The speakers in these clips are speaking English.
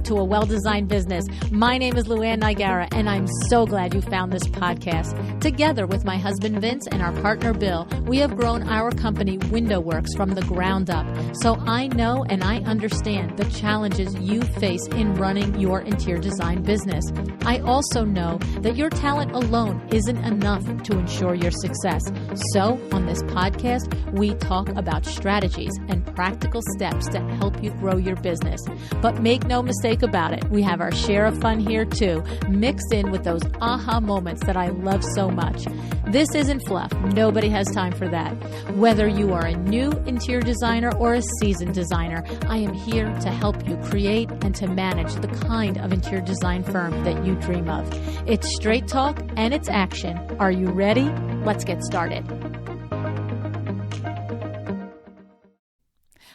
to A Well-Designed Business. My name is LuAnn, and I'm so glad you found this podcast. Together with my husband Vince and our partner Bill, we have grown our company WindowWorks from the ground up. So I know and I understand the challenges you face in running your interior design business. I also know that your talent alone isn't enough to ensure your success. So on this podcast, we talk about strategies and practical steps to help you grow your business. But make no mistake about it, we have our share of fun here too, mixed in with those aha moments that I love so much. This isn't fluff. Nobody has time for that. Whether you are a new interior designer or a seasoned designer, I am here to help you create and to manage the kind of interior design firm that you dream of. It's straight talk and it's action. Are you ready? Let's get started.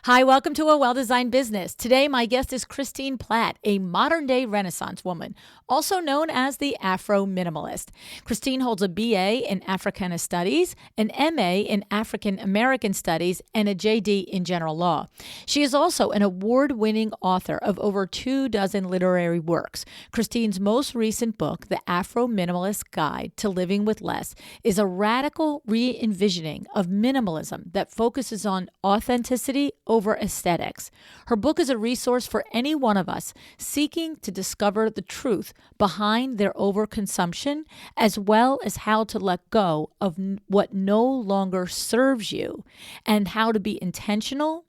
Hi, welcome to A Well-Designed Business. Today, my guest is Christine Platt, a modern-day Renaissance woman, also known as the Afrominimalist. Christine holds a BA in Africana Studies, an MA in African American Studies, and a JD in General Law. She is also an award-winning author of over 24 literary works. Christine's most recent book, The Afrominimalist Guide to Living with Less, is a radical re-envisioning of minimalism that focuses on authenticity over aesthetics. Her book is a resource for any one of us seeking to discover the truth behind their overconsumption, as well as how to let go of what no longer serves you and how to be intentional,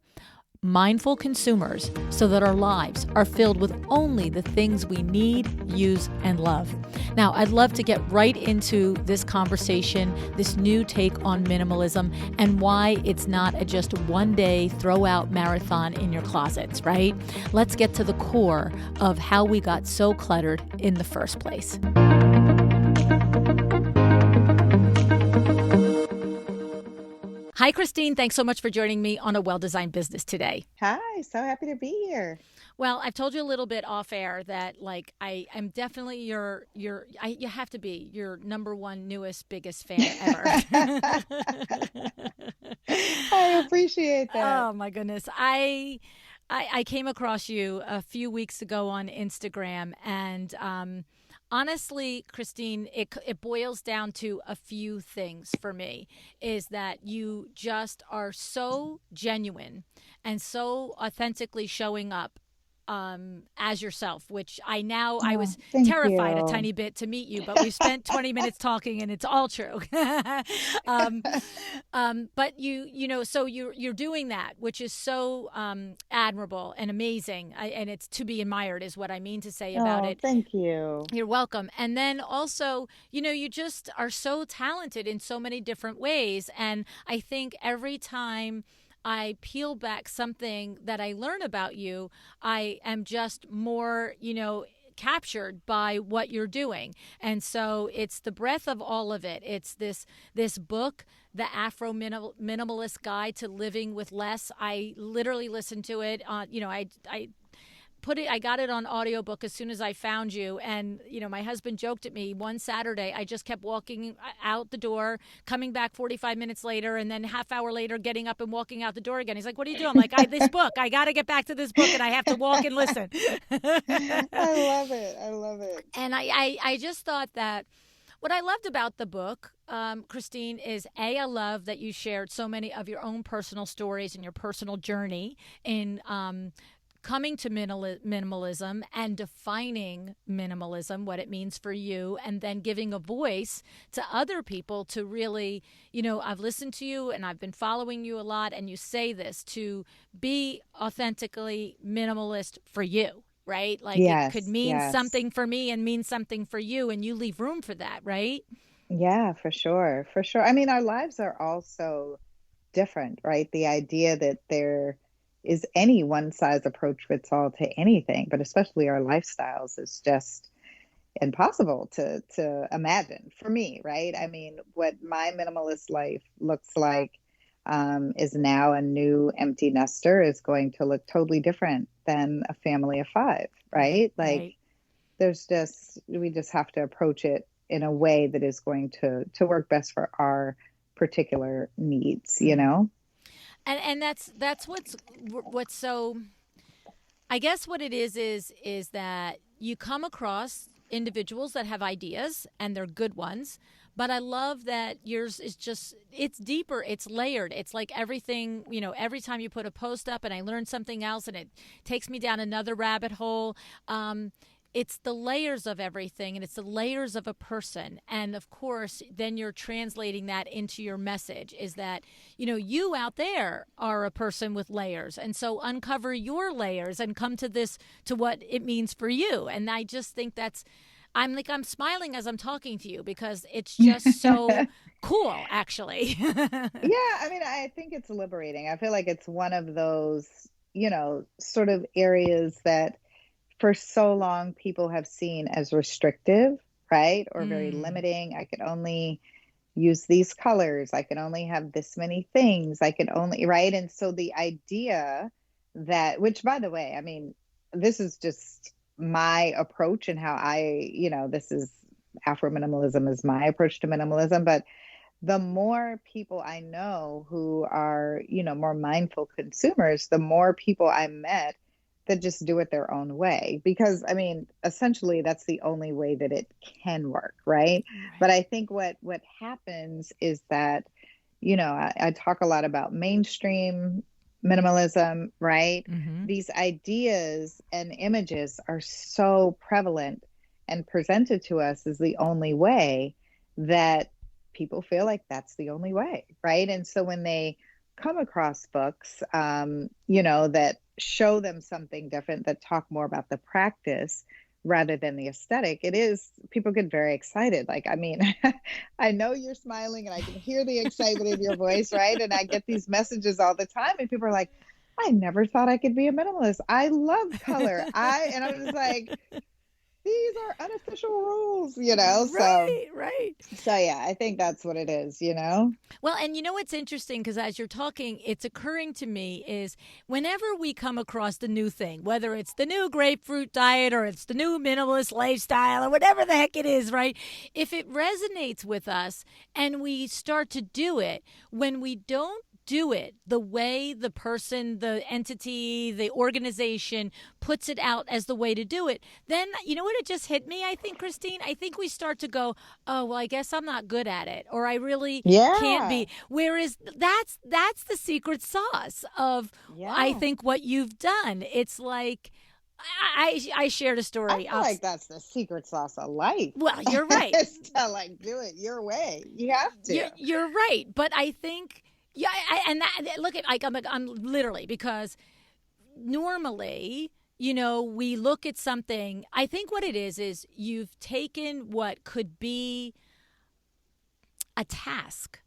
mindful consumers so that our lives are filled with only the things we need, use, and love. Now, I'd love to get right into this conversation, this new take on minimalism, and why it's not a just one-day throw-out marathon in your closets, right? Let's get to the core of how we got so cluttered in the first place. Hi, Christine. Thanks so much for joining me on A Well-Designed Business today. Hi, so happy to be here. Well, I've told you a little bit off air that I am definitely you have to be your number one newest, biggest fan ever. I appreciate that. Oh my goodness. I came across you a few weeks ago on Instagram and, honestly, Christine, it boils down to a few things for me, is that you just are so genuine and so authentically showing up as yourself, which I was terrified a tiny bit to meet you, but we've spent 20 minutes talking and it's all true. But so you're doing that, which is so admirable and amazing. And it's to be admired is what I mean to say about it. Thank you. You're welcome. And then also, you just are so talented in so many different ways. And I think every time I peel back something that I learn about you, I am just more, captured by what you're doing. And so it's the breadth of all of it. It's this book, The Afro-Minimalist Guide to Living with Less. I literally listened to it on, I got it on audiobook as soon as I found you. And, my husband joked at me one Saturday. I just kept walking out the door, coming back 45 minutes later, and then half hour later, getting up and walking out the door again. He's like, what are you doing? I'm like, this book, I got to get back to this book and I have to walk and listen. I love it. And I just thought that what I loved about the book, Christine, is I love that you shared so many of your own personal stories and your personal journey in coming to minimalism and defining minimalism, what it means for you, and then giving a voice to other people to really, I've listened to you and I've been following you a lot, and you say this, to be authentically minimalist for you, right? Like yes, it could mean something for me and mean something for you, and you leave room for that, right? Yeah, for sure. For sure. I mean, our lives are all so different, right? The idea that there is any one size approach fits all to anything, but especially our lifestyles is just impossible to imagine for me, right? I mean, what my minimalist life looks like is now a new empty nester is going to look totally different than a family of 5, right? Like we just have to approach it in a way that is going to work best for our particular needs, And that's what's so I guess what it is that you come across individuals that have ideas and they're good ones, but I love that yours is just it's deeper, it's layered. It's like everything, every time you put a post up and I learn something else and it takes me down another rabbit hole. It's the layers of everything and it's the layers of a person. And of course, then you're translating that into your message is that, you out there are a person with layers. And so uncover your layers and come to what it means for you. And I just think I'm smiling as I'm talking to you because it's just so cool, actually. Yeah, I mean, I think it's liberating. I feel like it's one of those, sort of areas that for so long people have seen as restrictive, right? Or very Mm. limiting. I could only use these colors. I can only have this many things. I can only, right? And so the idea that, which by the way, I mean, this is just my approach and how this is Afro minimalism is my approach to minimalism. But the more people I know who are, more mindful consumers, the more people I met that just do it their own way. Because I mean, essentially that's the only way that it can work, right? But Right. I think what happens is that, I talk a lot about mainstream minimalism, right? Mm-hmm. These ideas and images are so prevalent and presented to us as the only way that people feel like that's the only way, right? And so when they come across books, that show them something different, that talk more about the practice rather than the aesthetic, people get very excited. Like, I mean, I know you're smiling and I can hear the excitement in your voice, right? And I get these messages all the time, and people are like, I never thought I could be a minimalist. I love color. And I'm just like, these are unofficial rules. So Right, right. so yeah, I think that's what it is. Well, and you know what's interesting because as you're talking, it's occurring to me is whenever we come across the new thing, whether it's the new grapefruit diet or it's the new minimalist lifestyle or whatever the heck it is, right? If it resonates with us and we start to do it, when we don't do it the way the person, the entity, the organization puts it out as the way to do it, then you know what it just hit me, I think, Christine? I think we start to go, oh, well, I guess I'm not good at it, or I really can't Yeah. be. Whereas that's the secret sauce of I Yeah. think what you've done. It's like I shared a I story. feel like that's the secret sauce of life. Well, you're right. Is to like do it your way. You have to. You're right, but I think yeah, and that look at like I'm literally because normally we look at something. I think what it is you've taken what could be a task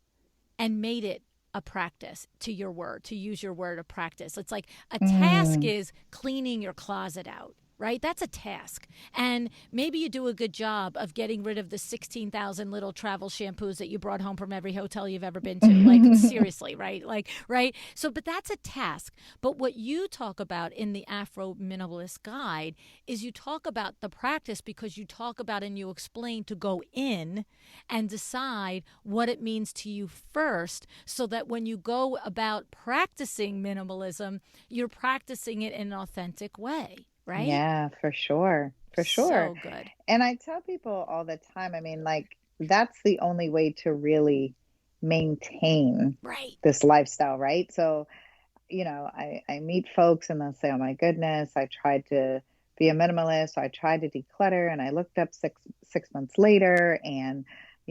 and made it a practice to your word, to use your word of practice. It's like a task Mm. is cleaning your closet out. Right? That's a task. And maybe you do a good job of getting rid of the 16,000 little travel shampoos that you brought home from every hotel you've ever been to. Like, seriously, right? Like, right? So, but that's a task. But what you talk about in the Afro Minimalist Guide is you talk about the practice because you talk about and you explain to go in and decide what it means to you first so that when you go about practicing minimalism, you're practicing it in an authentic way, right? Yeah, for sure. For sure. So good. And I tell people all the time, I mean, like, that's the only way to really maintain Right. this lifestyle, right? So, I meet folks and they'll say, oh my goodness, I tried to be a minimalist. So I tried to declutter and I looked up six months later and,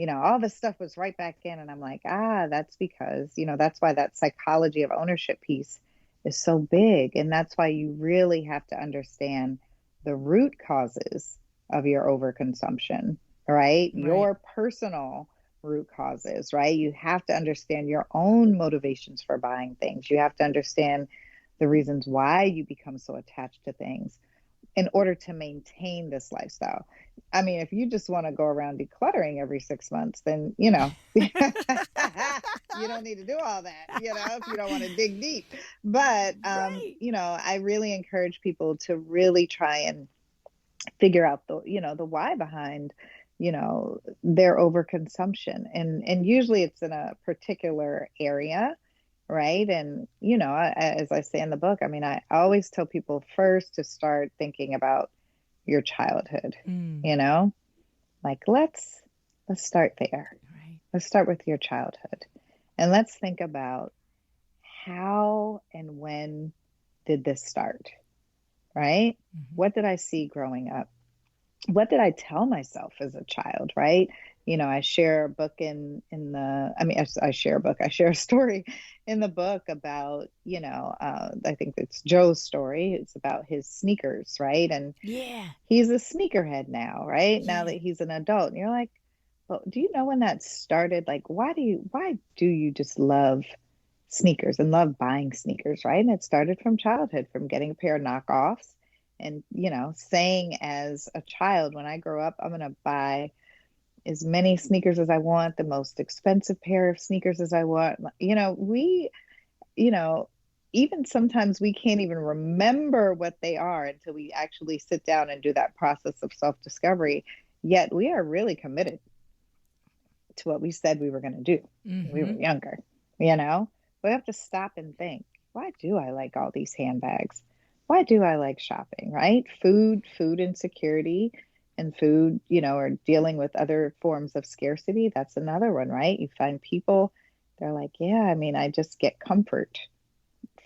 all the stuff was right back in. And I'm like, that's because, that's why that psychology of ownership piece is so big. And that's why you really have to understand the root causes of your overconsumption, right? Right. Your personal root causes, right? You have to understand your own motivations for buying things. You have to understand the reasons why you become so attached to things in order to maintain this lifestyle. I mean, if you just want to go around decluttering every 6 months, then, you don't need to do all that, if you don't want to dig deep. But, Right. I really encourage people to really try and figure out the why behind, their overconsumption. And usually it's in a particular area, right? And, as I say in the book, I mean, I always tell people first to start thinking about your childhood, Mm, you know, like let's start there. right. Let's start with your childhood. And let's think about how and when did this start, right? Mm-hmm. What did I see growing up? What did I tell myself as a child, right? I share a book I share a book, I share a story in the book about, I think it's Joe's story. It's about his sneakers, right? And Yeah. he's a sneakerhead now, right? Now Yeah. that he's an adult. And you're like, well, do you know when that started? Like, why do you just love sneakers and love buying sneakers, right? And it started from childhood, from getting a pair of knockoffs and, saying as a child, when I grow up, I'm going to buy as many sneakers as I want, the most expensive pair of sneakers as I want. You know, even sometimes we can't even remember what they are until we actually sit down and do that process of self discovery. Yet we are really committed to what we said we were going to do when we Mm-hmm. were younger. You know, we have to stop and think, why do I like all these handbags? Why do I like shopping, right? Food insecurity and food, or dealing with other forms of scarcity. That's another one, right? You find people, they're like, yeah, I mean, I just get comfort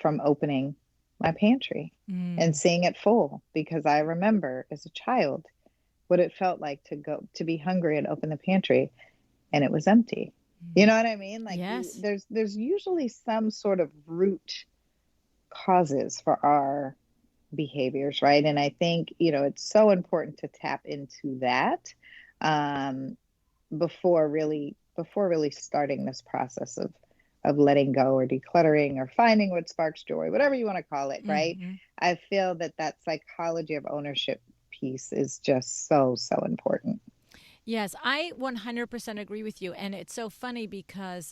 from opening my pantry and Mm. seeing it full because I remember as a child what it felt like to be hungry and open the pantry and it was empty. You Mm. know what I mean? Like Yes. there's usually some sort of root causes for our behaviors, right? And I think, it's so important to tap into that um, before really starting this process of letting go or decluttering or finding what sparks joy, whatever you want to call it, right? Mm-hmm. I feel that psychology of ownership piece is just so, so important. Yes, I 100% agree with you. And it's so funny because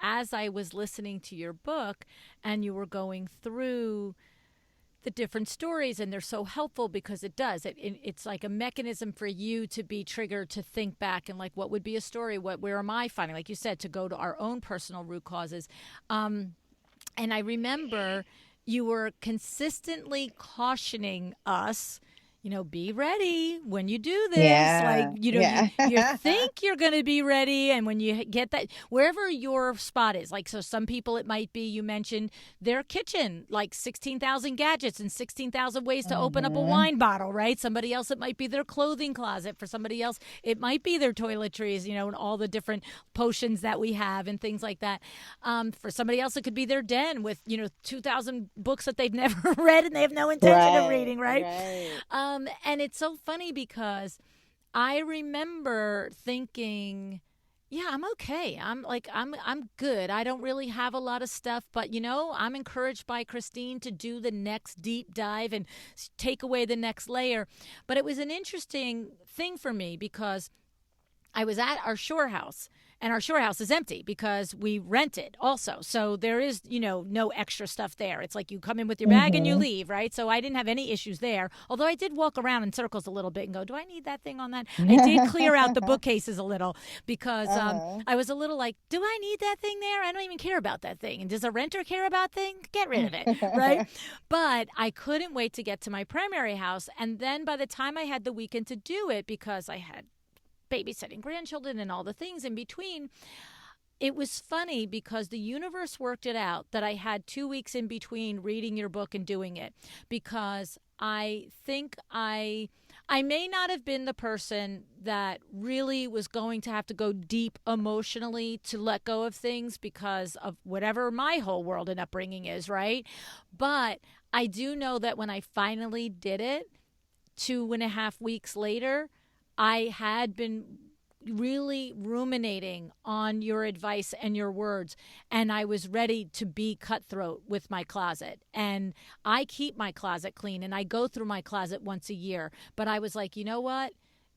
as I was listening to your book and you were going through the different stories, and they're so helpful because it's like a mechanism for you to be triggered to think back and like, what would be a story? Where am I finding? Like you said, to go to our own personal root causes. And I remember you were consistently cautioning us, be ready when you do this. Like, Yeah, you yeah. think you're going to be ready. And when you get that, wherever your spot is, like, so some people, it might be, you mentioned their kitchen, like 16,000 gadgets and 16,000 ways to open up a Hmm. wine bottle, right? Somebody else, it might be their clothing closet. For somebody else, it might be their toiletries, and all the different potions that we have and things like that. For somebody else, it could be their den with 2,000 books that they've never read and they have no intention of Right, reading, right? right. And it's so funny because I remember thinking, yeah, I'm okay. I'm good. I don't really have a lot of stuff, but I'm encouraged by Christine to do the next deep dive and take away the next layer. But it was an interesting thing for me because I was at our shore house, and our shore house is empty because we rent it also. So there is, no extra stuff there. It's like you come in with your bag and you Hmm. leave, right? So I didn't have any issues there. Although I did walk around in circles a little bit and go, do I need that thing on that? I did clear out the bookcases a little because Uh-huh. I was a little like, do I need that thing there? I don't even care about that thing. And does a renter care about things? Get rid of it, right? But I couldn't wait to get to my primary house. And then by the time I had the weekend to do it, because I had babysitting grandchildren and all the things in between, it was funny because the universe worked it out that I had 2 weeks in between reading your book and doing it, because I think I may not have been the person that really was going to have to go deep emotionally to let go of things because of whatever my whole world and upbringing is, right? But I do know that when I finally did it 2.5 weeks later, I had been really ruminating on your advice and your words, and I was ready to be cutthroat with my closet. And I keep my closet clean and I go through my closet once a year, but I was like, you know what,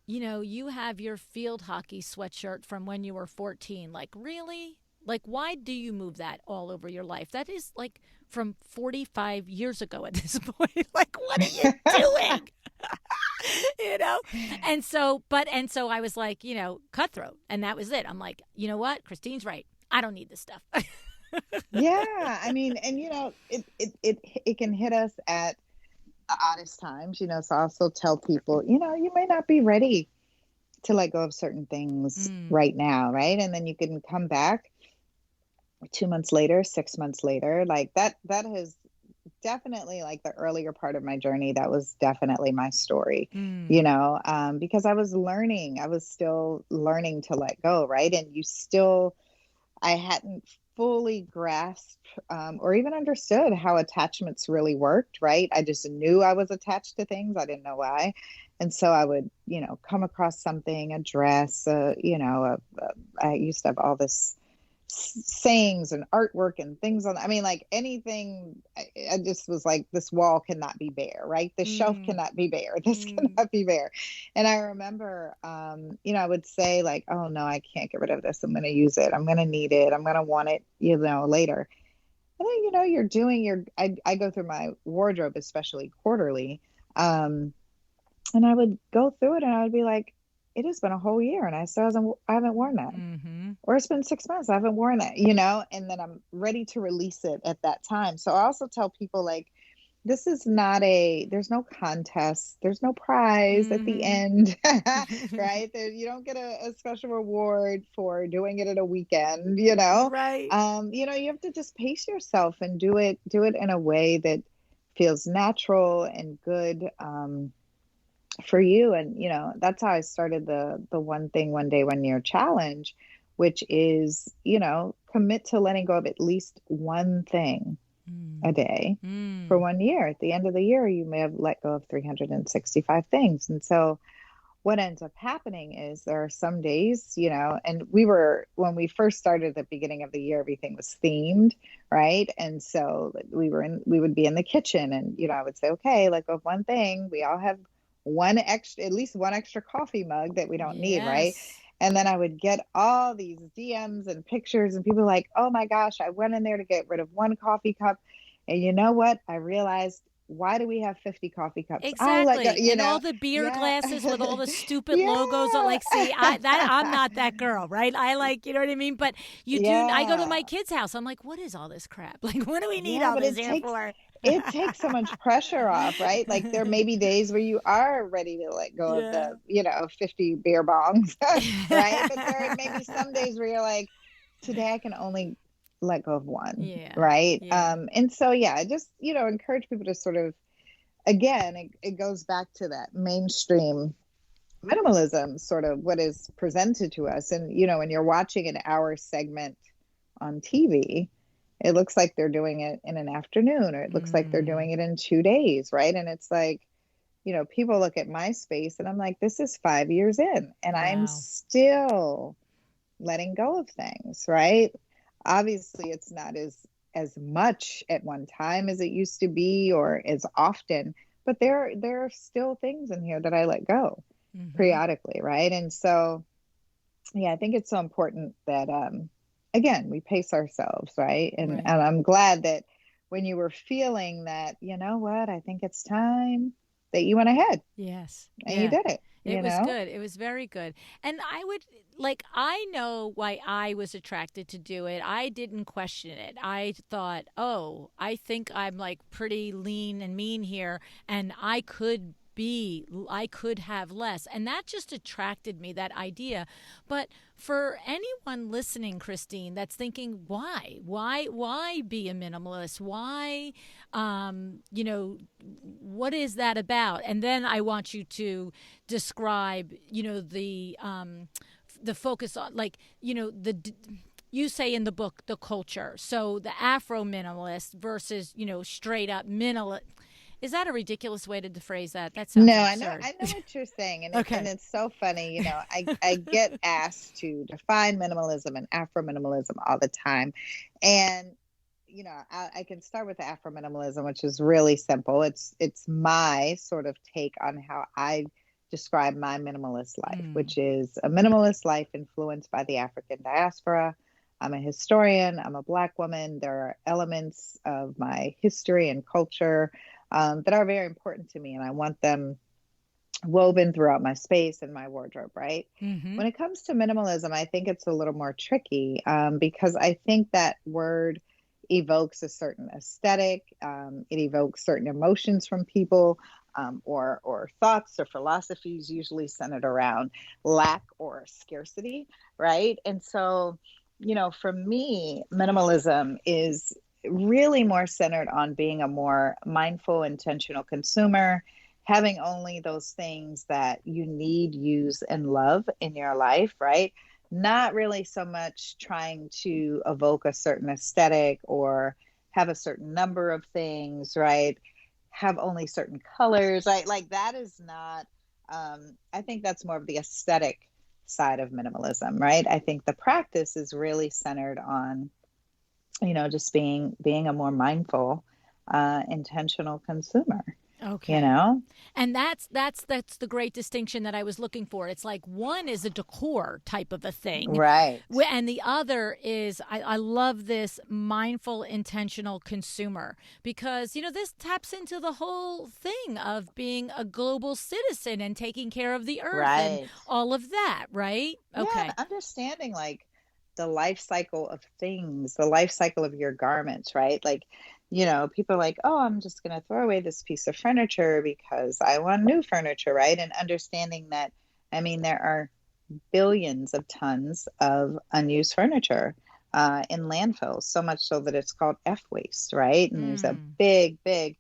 you have your field hockey sweatshirt from when you were 14. Like, really? Like, why do you move that all over your life? That is like from 45 years ago at this point. Like, what are you doing? you know and so I was like, cutthroat, and that was it. I'm like, you know what, Christine's right, I don't need this stuff. Yeah, I mean, and it can hit us at the oddest times, so I also tell people, you may not be ready to let go of certain things Mm, right now, right? And then you can come back 2 months later, 6 months later, like that has definitely, like, the earlier part of my journey, that was definitely my story, mm, because I was still learning to let go, right? And I hadn't fully grasped, or even understood how attachments really worked, right? I just knew I was attached to things. I didn't know why. And so I would, come across something, a dress, I used to have all this sayings and artwork and things I mean, like anything. I just was like, this wall cannot be bare, right? This shelf mm, cannot be bare. This mm. cannot be bare. And I remember, I would say, like, oh no, I can't get rid of this. I'm going to use it. I'm going to need it. I'm going to want it, later. And then, I go through my wardrobe, especially quarterly. Um, and I would go through it and I would be like, it has been a whole year and I haven't worn that. Mm-hmm. Or it's been 6 months, I haven't worn that, and then I'm ready to release it at that time. So I also tell people, like, this is not there's no contest, there's no prize at the Mm-hmm. end, right? You don't get a special reward for doing it at a weekend, Right. you have to just pace yourself and do it in a way that feels natural and good, for you. And that's how I started the one thing one day one year challenge, which is, commit to letting go of at least one thing a Mm, day for mm. 1 year. At the end of the year, you may have let go of 365 things. And so what ends up happening is there are some days, and when we first started at the beginning of the year, everything was themed, right? And so we would be in the kitchen and, I would say, okay, let go of one thing. We all have at least one extra coffee mug that we don't need, right? Yes. And then I would get all these DMs and pictures and people like, oh my gosh, I went in there to get rid of one coffee cup. And you know what? I realized, why do we have 50 coffee cups? I let go, Exactly. And all the beer yeah. glasses with all the stupid logos are Yeah. like, see, I'm not that girl, right? I like, you know what I mean? But you do I go to my Yeah. kid's house. I'm like, what is all this crap? Like, what do we need Yeah, all but this here for? it takes so much pressure off, right? Like there may be days where you are ready to let go of Yeah. the, 50 beer bongs, right? But there may be some days where you're like, today I can only let go of one, Yeah. right? Yeah. And so yeah, I just, encourage people to sort of, again, it goes back to that mainstream minimalism, sort of what is presented to us. And when you're watching an hour segment on TV, it looks like they're doing it in an afternoon, or it looks like they're Mm. doing it in 2 days, right? And it's like, people look at my space and I'm like, this is 5 years in and I'm Wow. still letting go of things, right? Obviously it's not as much at one time as it used to be, or as often, but there are still things in here that I let go Mm-hmm. periodically, right? And so yeah, I think it's so important that, again, we pace ourselves, right? And Right. I'm glad that when you were feeling that, you know what, I think it's time, that you went ahead Yes. and you Yeah. did it, It was good. It was very good. And I would like, I know why I was attracted to do it. I didn't question it. I thought, oh, I think I'm like pretty lean and mean here, and I could have less. And that just attracted me, that idea. But for anyone listening, Christine, that's thinking, why? Why be a minimalist? Why, what is that about? And then I want you to describe, the focus on, like, you say in the book, the culture. So the Afro minimalist versus, straight up minimalist. Is that a ridiculous way to phrase that? That No, sounds I know, absurd. I know what you're saying, and Okay. it's so funny. I get asked to define minimalism and Afro minimalism all the time, and I can start with Afro minimalism, which is really simple. It's my sort of take on how I describe my minimalist life, Mm, which is a minimalist life influenced by the African diaspora. I'm a historian. I'm a Black woman. There are elements of my history and culture, that are very important to me, and I want them woven throughout my space and my wardrobe, right? Mm-hmm. When it comes to minimalism, I think it's a little more tricky because I think that word evokes a certain aesthetic. It evokes certain emotions from people, or thoughts or philosophies, usually centered around lack or scarcity, right? And so, for me, minimalism is really more centered on being a more mindful, intentional consumer, having only those things that you need, use, and love in your life, right? Not really so much trying to evoke a certain aesthetic or have a certain number of things, right? Have only certain colors, right? Like that is not, I think that's more of the aesthetic side of minimalism, right? I think the practice is really centered on, just being a more mindful, intentional consumer, you Okay. know? And that's the great distinction that I was looking for. It's like one is a decor type of a thing, Right. and the other is I love this mindful, intentional consumer because this taps into the whole thing of being a global citizen and taking care of the earth and Right. all of that, right? Yeah, and Okay. understanding like the life cycle of things, the life cycle of your garments, right? Like, people are like, oh, I'm just going to throw away this piece of furniture because I want new furniture, right? And understanding that, I mean, there are billions of tons of unused furniture in landfills, so much so that it's called F waste, right? And there's a Mm. big, big,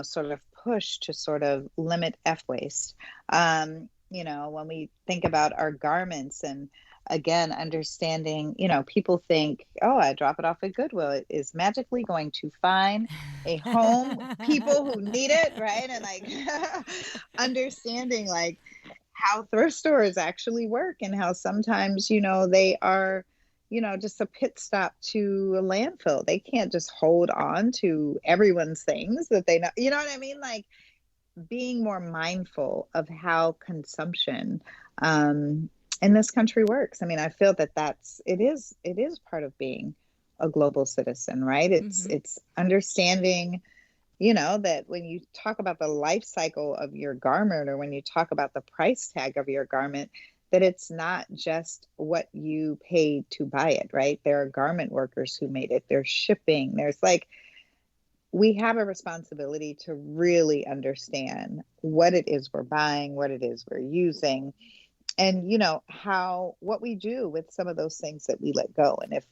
sort of push to sort of limit F waste. When we think about our garments and again, understanding, people think, oh, I drop it off at Goodwill. It is magically going to find a home, people who need it, right? And like understanding like how thrift stores actually work and how sometimes, they are, just a pit stop to a landfill. They can't just hold on to everyone's things that they know. You know what I mean? Like being more mindful of how consumption in this country works. I mean, I feel that it is part of being a global citizen, right? It's Mm-hmm. it's understanding, that when you talk about the life cycle of your garment or when you talk about the price tag of your garment, that it's not just what you paid to buy it, right? There are garment workers who made it. There's shipping. There's like we have a responsibility to really understand what it is we're buying, what it is we're using, and how what we do with some of those things that we let go. And if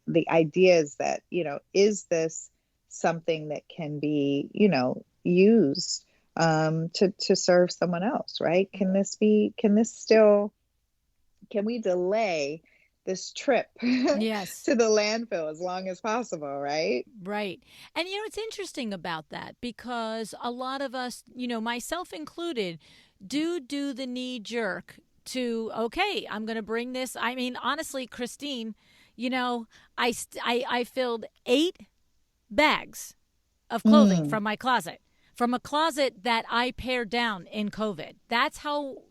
the idea is that is this something that can be used to serve someone else, right? Can we delay this trip Yes. to the landfill as long as possible, right? Right. And it's interesting about that because a lot of us, myself included, do the knee jerk to, okay, I'm going to bring this. I mean, honestly, Christine, I filled 8 bags of clothing Mm. from my closet, from a closet that I pared down in COVID. That's how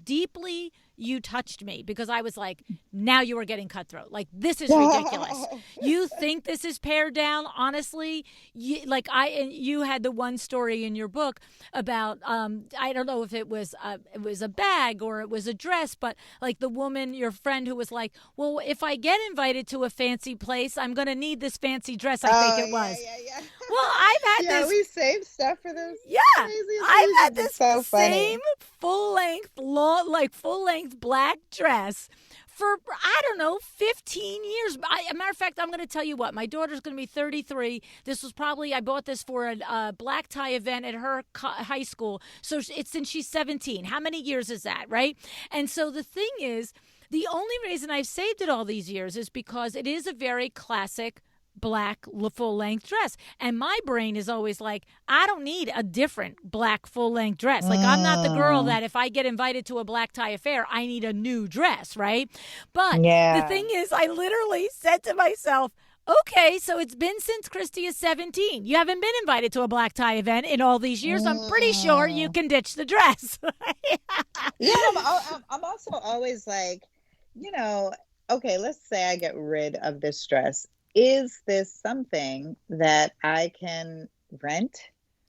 deeply you touched me because I was like, now you are getting cutthroat. Like, this is ridiculous. You think this is pared down? Honestly, you had the one story in your book about, I don't know if it was a bag or it was a dress, but like the woman, your friend who was like, well, if I get invited to a fancy place, I'm going to need this fancy dress, I think Oh it yeah, was. yeah, yeah. Well, I've had Yeah, this we save stuff for those yeah, craziest I've had reasons. It's this so same funny. full length black dress for I don't know 15 years. A matter of fact, I'm going to tell you what. My daughter's going to be 33. This was probably I bought this for a black tie event at her high school. So it's since she's 17. How many years is that, right? And so the thing is, the only reason I've saved it all these years is because it is a very classic black full length dress. And my brain is always like, I don't need a different black full length dress. Like, I'm not the girl Mm, that if I get invited to a black tie affair, I need a new dress, right? But the yeah. thing is, I literally said to myself, okay, so it's been since Christy is 17. You haven't been invited to a black tie event in all these years. I'm pretty sure you Mm. can ditch the dress. Yeah, I'm also always like, you know, okay, let's say I get rid of this dress. Is this something that I can rent?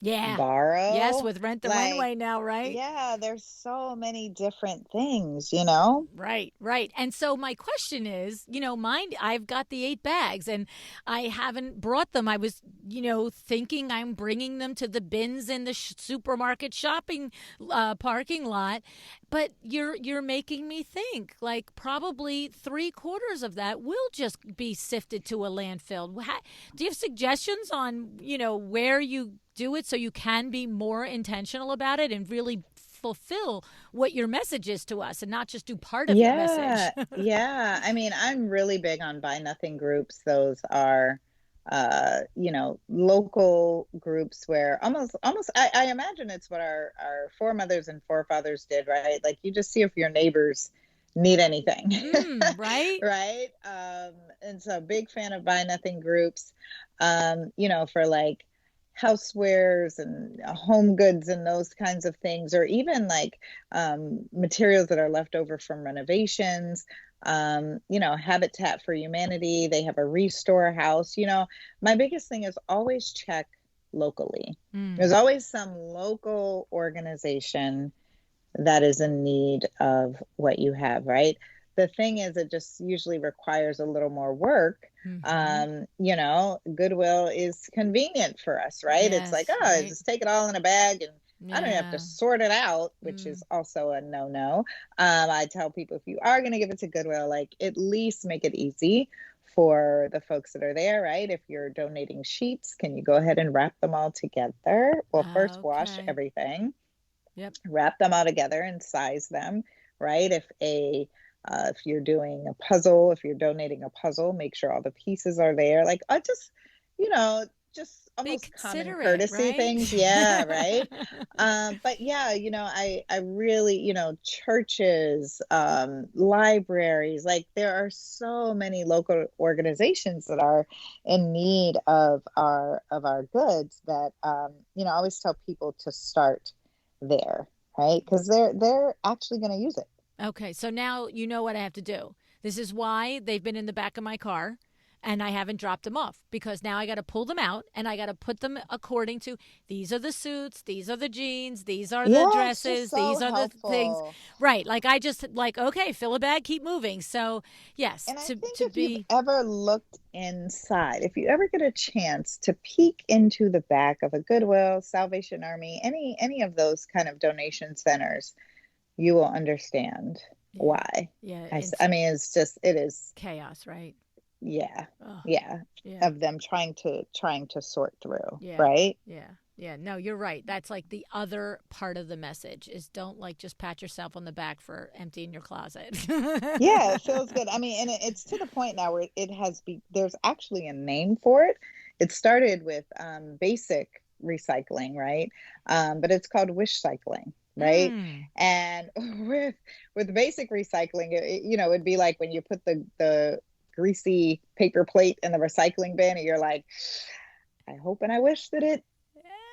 Yeah. Yes, borrow. with Rent the Like, Runway now, right? yeah, there's so many different things, you know? Right, right. And so my question is, mine, I've got the 8 bags and I haven't brought them. I was, thinking I'm bringing them to the bins in the supermarket shopping parking lot. But you're making me think like probably 3/4 of that will just be sifted to a landfill. Do you have suggestions on, where you do it so you can be more intentional about it and really fulfill what your message is to us and not just do part of your message? Yeah, yeah. I mean, I'm really big on buy nothing groups. Those are, local groups where almost I imagine it's what our foremothers and forefathers did, right? Like you just see if your neighbors need anything, Right? right? And so big fan of buy nothing groups, for like housewares and home goods and those kinds of things, or even like materials that are left over from renovations. Habitat for Humanity, they have a restore house. My biggest thing is always check locally. Mm. There's always some local organization that is in need of what you have, right? The thing is, it just usually requires a little more work. Mm-hmm. Goodwill is convenient for us, right? It's like, Yes, oh, right. just take it all in a bag and I don't have to Yeah. sort it out, which Mm. is also a no-no. I tell people if you are going to give it to Goodwill, like at least make it easy for the folks that are there, right? If you're donating sheets, can you go ahead and wrap them all together? Well, first wash Okay. everything, Yep. wrap them all together and size them, right? If you're doing a puzzle, if you're donating a puzzle, make sure all the pieces are there. Like you know, just Be almost common considerate, courtesy right? things. Yeah, right. But yeah, I really, churches, libraries, like there are so many local organizations that are in need of our goods that I always tell people to start there, right? Because they're actually going to use it. Okay, so now you know what I have to do. This is why they've been in the back of my car and I haven't dropped them off because now I got to pull them out and I got to put them according to these are the suits, these are the jeans, these are the Yeah, it's just dresses, so these are the things. helpful. Right. Like I just like okay, fill a bag, keep moving. So, yes, And I to think to if you've be ever looked inside, if you ever get a chance to peek into the back of a Goodwill, Salvation Army, any of those kind of donation centers, you will understand yeah. why. Yeah, I mean, it is, chaos, right? yeah, Oh, yeah, yeah. of them trying to sort through, Yeah. right? Yeah. Yeah. No, you're right. That's like the other part of the message is don't like just pat yourself on the back for emptying your closet. Yeah, it feels good. I mean, and it's to the point now where there's actually a name for it. It started with basic recycling, right? But it's called wish cycling, right? Mm. And with basic recycling, it'd be like when you put the greasy paper plate in the recycling bin, and you're like, I hope and I wish that it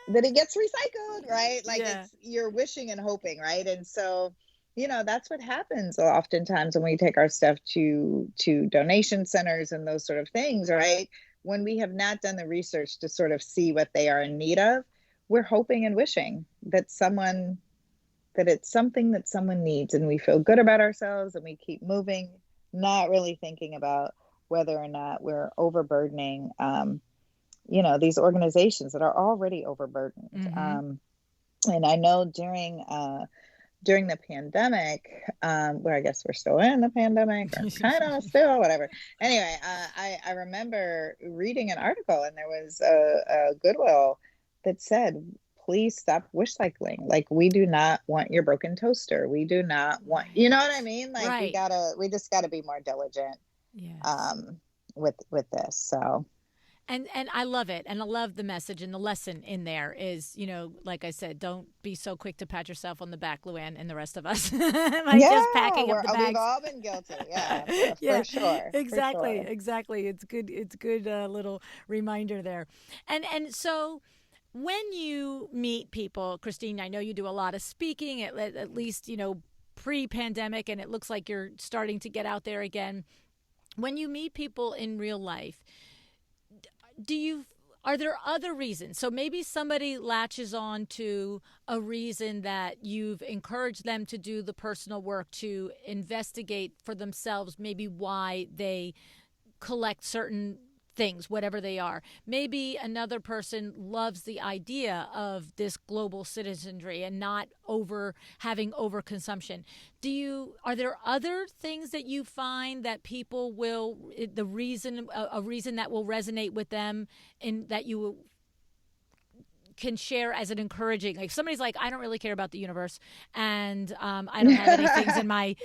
gets recycled, right? Like Yeah. it's you're wishing and hoping, right? And so, that's what happens oftentimes when we take our stuff to donation centers and those sort of things, right? When we have not done the research to sort of see what they are in need of, we're hoping and wishing that it's something that someone needs and we feel good about ourselves and we keep moving, not really thinking about whether or not we're overburdening these organizations that are already overburdened. Mm-hmm. And I know during the pandemic, where I guess we're still in the pandemic or kind of still, whatever. Anyway, I remember reading an article and there was a Goodwill that said, please stop wish cycling. Like we do not want your broken toaster. We do not want, you know what I Right. mean? Like Right. we just gotta be more diligent Yes. um, with this. So And I love it. And I love the message and the lesson in there is, like I said, don't be so quick to pat yourself on the back, LuAnn, and the rest of us by just yeah, packing up the we've bags. all been guilty. Yeah, for, Yeah, for sure, for exactly, sure. exactly. It's good little reminder there. And so when you meet people, Christine, I know you do a lot of speaking at least, pre-pandemic and it looks like you're starting to get out there again. When you meet people in real life, do you Are there other reasons? So maybe somebody latches on to a reason that you've encouraged them to do the personal work to investigate for themselves, maybe why they collect certain things, whatever they are. Maybe another person loves the idea of this global citizenry and not over having overconsumption. Are there other things that you find that people will, the reason, a reason that will resonate with them and that you can share as an encouraging, like somebody's like, I don't really care about the universe, and I don't have any things in my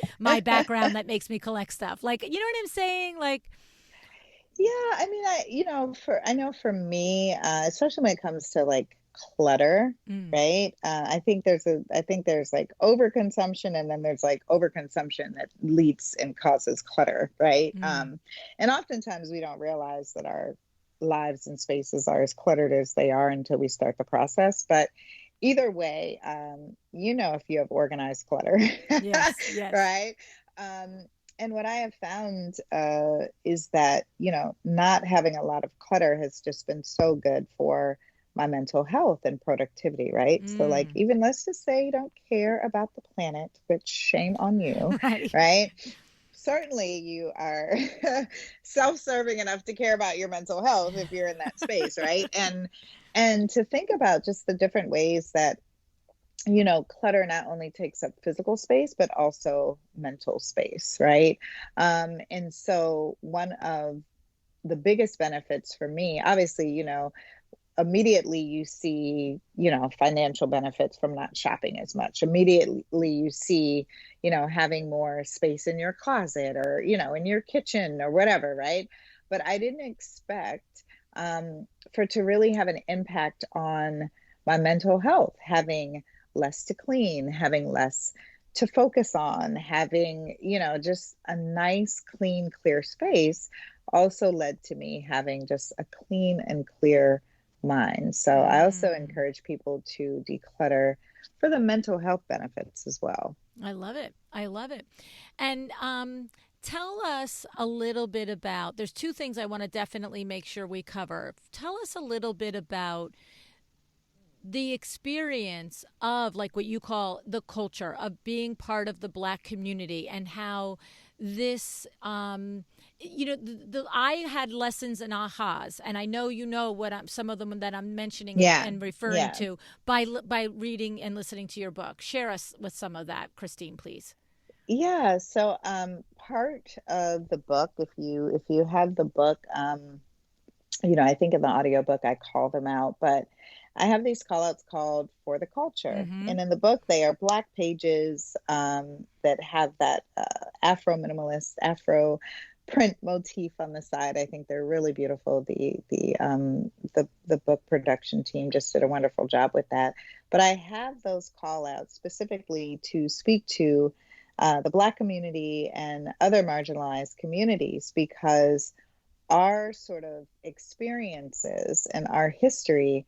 background that makes me collect stuff, like, you know what I'm saying, like. Yeah, I mean, I know for me, especially when it comes to like clutter, Mm, right? I think there's like overconsumption, and then there's like overconsumption that leads and causes clutter, right? mm. And oftentimes we don't realize that our lives and spaces are as cluttered as they are until we start the process. But either way, if you have organized clutter, Yes, yes. right? Um, and what I have found is that, not having a lot of clutter has just been so good for my mental health and productivity, right? So, like, Mm. even let's just say you don't care about the planet, which shame on you, Right. right? Certainly, you are self serving enough to care about your mental health if you're in that space, right? And to think about just the different ways that clutter not only takes up physical space, but also mental space, right? And so one of the biggest benefits for me, obviously, immediately you see, financial benefits from not shopping as much. Immediately you see, having more space in your closet or, in your kitchen or whatever, right? But I didn't expect for it to really have an impact on my mental health, having less to clean, having less to focus on, having, just a nice, clean, clear space also led to me having just a clean and clear mind. So I also Mm. encourage people to declutter for the mental health benefits as well. I love it. I love it. And tell us a little bit about, there's two things I want to definitely make sure we cover. Tell us a little bit about the experience of, like, what you call the culture of being part of the Black community, and how this I had lessons and ahas, and I know what some of them that I'm mentioning and, Yeah. and referring Yeah. to by reading and listening to your book. Share us with some of that, Christine, please. Yeah. So part of the book, if you have the book, I think in the audiobook I call them out, but I have these call outs called For the Culture. Mm-hmm. And in the book, they are Black pages that have that Afro-minimalist, Afro print motif on the side. I think they're really beautiful. The book production team just did a wonderful job with that. But I have those call outs specifically to speak to the Black community and other marginalized communities, because our sort of experiences and our history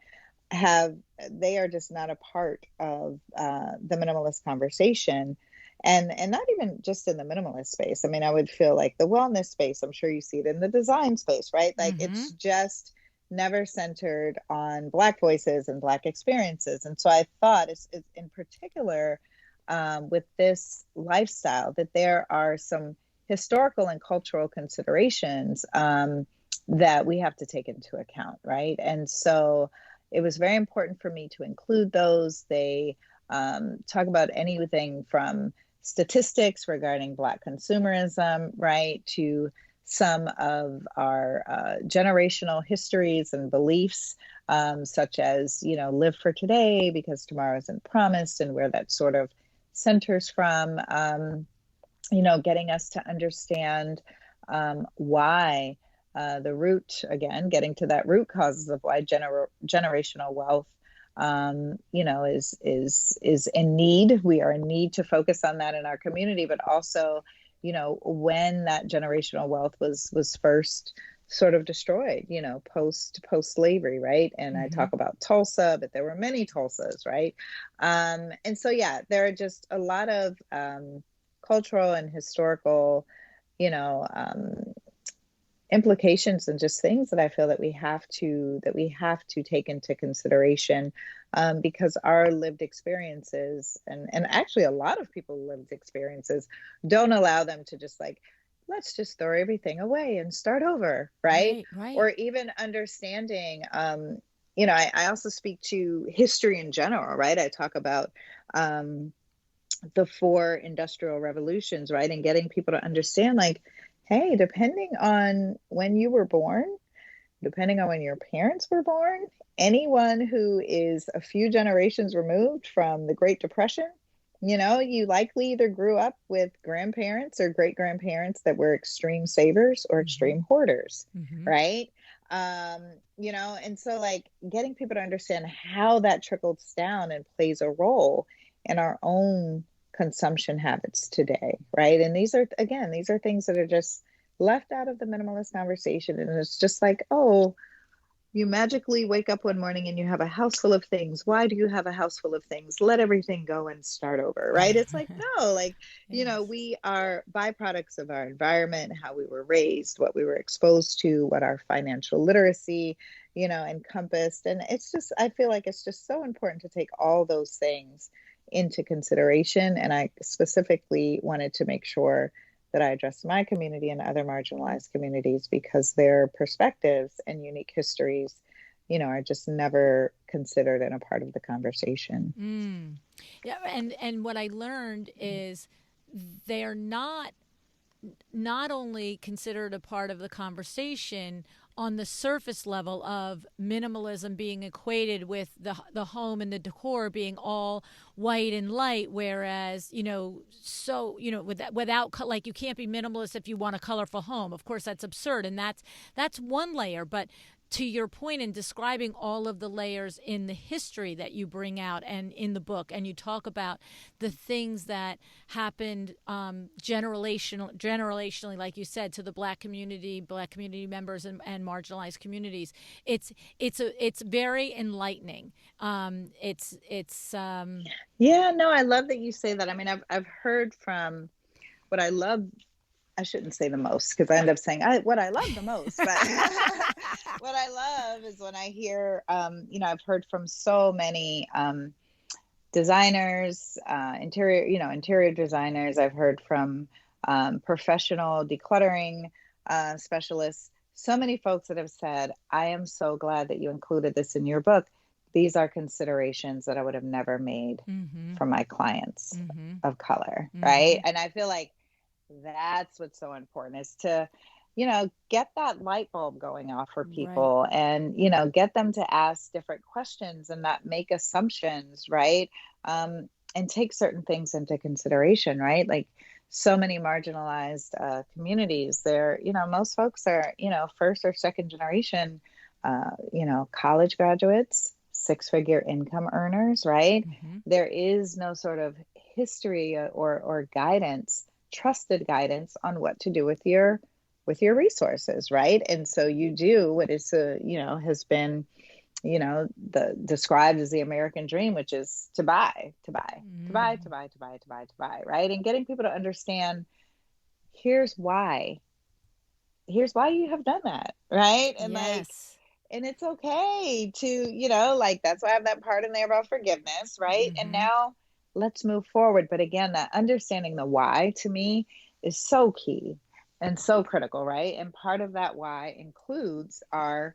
they are just not a part of the minimalist conversation, and not even just in the minimalist space. I mean, I would feel like the wellness space, I'm sure you see it in the design space, right? Like, Mm-hmm. it's just never centered on Black voices and Black experiences. And so I thought it's in particular, with this lifestyle, that there are some historical and cultural considerations that we have to take into account, right? And so it was very important for me to include those. They talk about anything from statistics regarding Black consumerism, right, to some of our generational histories and beliefs, such as, live for today because tomorrow isn't promised, and where that sort of centers from, getting us to understand why the root, again, getting to that root causes of why generational wealth, is in need. We are in need to focus on that in our community, but also, when that generational wealth was first sort of destroyed, post slavery, right? And I Mm-hmm. talk about Tulsa, but there were many Tulsas, right? And so, yeah, there are just a lot of cultural and historical, you know, um, implications and just things that I feel that we have to take into consideration, because our lived experiences and actually a lot of people's lived experiences don't allow them to just like, let's just throw everything away and start over, right? Right, right. Or even understanding, I also speak to history in general, right? I talk about the four industrial revolutions, right? And getting people to understand, like, hey, depending on when you were born, depending on when your parents were born, anyone who is a few generations removed from the Great Depression, you likely either grew up with grandparents or great grandparents that were extreme savers or extreme hoarders, Mm-hmm. right? And so like getting people to understand how that trickles down and plays a role in our own consumption habits today, right? And these are things that are just left out of the minimalist conversation. And it's just like, oh, you magically wake up one morning and you have a house full of things. Why do you have a house full of things? Let everything go and start over, right? It's like, no, like, Yes. we are byproducts of our environment, how we were raised, what we were exposed to, what our financial literacy, encompassed. And it's just, I feel like it's just so important to take all those things into consideration. And I specifically wanted to make sure that I address my community and other marginalized communities because their perspectives and unique histories, are just never considered and a part of the conversation. Mm. Yeah, and what I learned is they're not only considered a part of the conversation on the surface level of minimalism being equated with the home and the decor being all white and light, whereas without like you can't be minimalist if you want a colorful home. Of course, that's absurd, and that's one layer, but to your point in describing all of the layers in the history that you bring out and in the book, and you talk about the things that happened generationally, like you said, to the black community members, and marginalized communities. It's very enlightening. It's Yeah, no, I love that you say that. I mean, I've heard from what I love. I shouldn't say the most because I end up saying what I love the most, but what I love is when I hear, I've heard from so many designers, interior designers. I've heard from professional decluttering specialists. So many folks that have said, I am so glad that you included this in your book. These are considerations that I would have never made mm-hmm, for my clients mm-hmm, of color, right? mm-hmm. And I feel like that's what's so important is to, get that light bulb going off for Right. people and, get them to ask different questions and not make assumptions, right? And take certain things into consideration, right? Like so many marginalized communities, most folks are, first or second generation, college graduates, six-figure income earners, right? Mm-hmm. There is no sort of history or guidance, trusted guidance on what to do with your resources, right? And so you do what is has been the described as the American dream, which is to buy, to buy, to buy, Mm-hmm. to buy, to buy, to buy, to buy, right? And getting people to understand here's why here's why you have done that, right? And like, Yes. and it's okay to, like that's why I have that part in there about forgiveness, right? And Mm-hmm. now let's move forward. But again, that understanding the why to me is so key and so critical, right? And part of that why includes our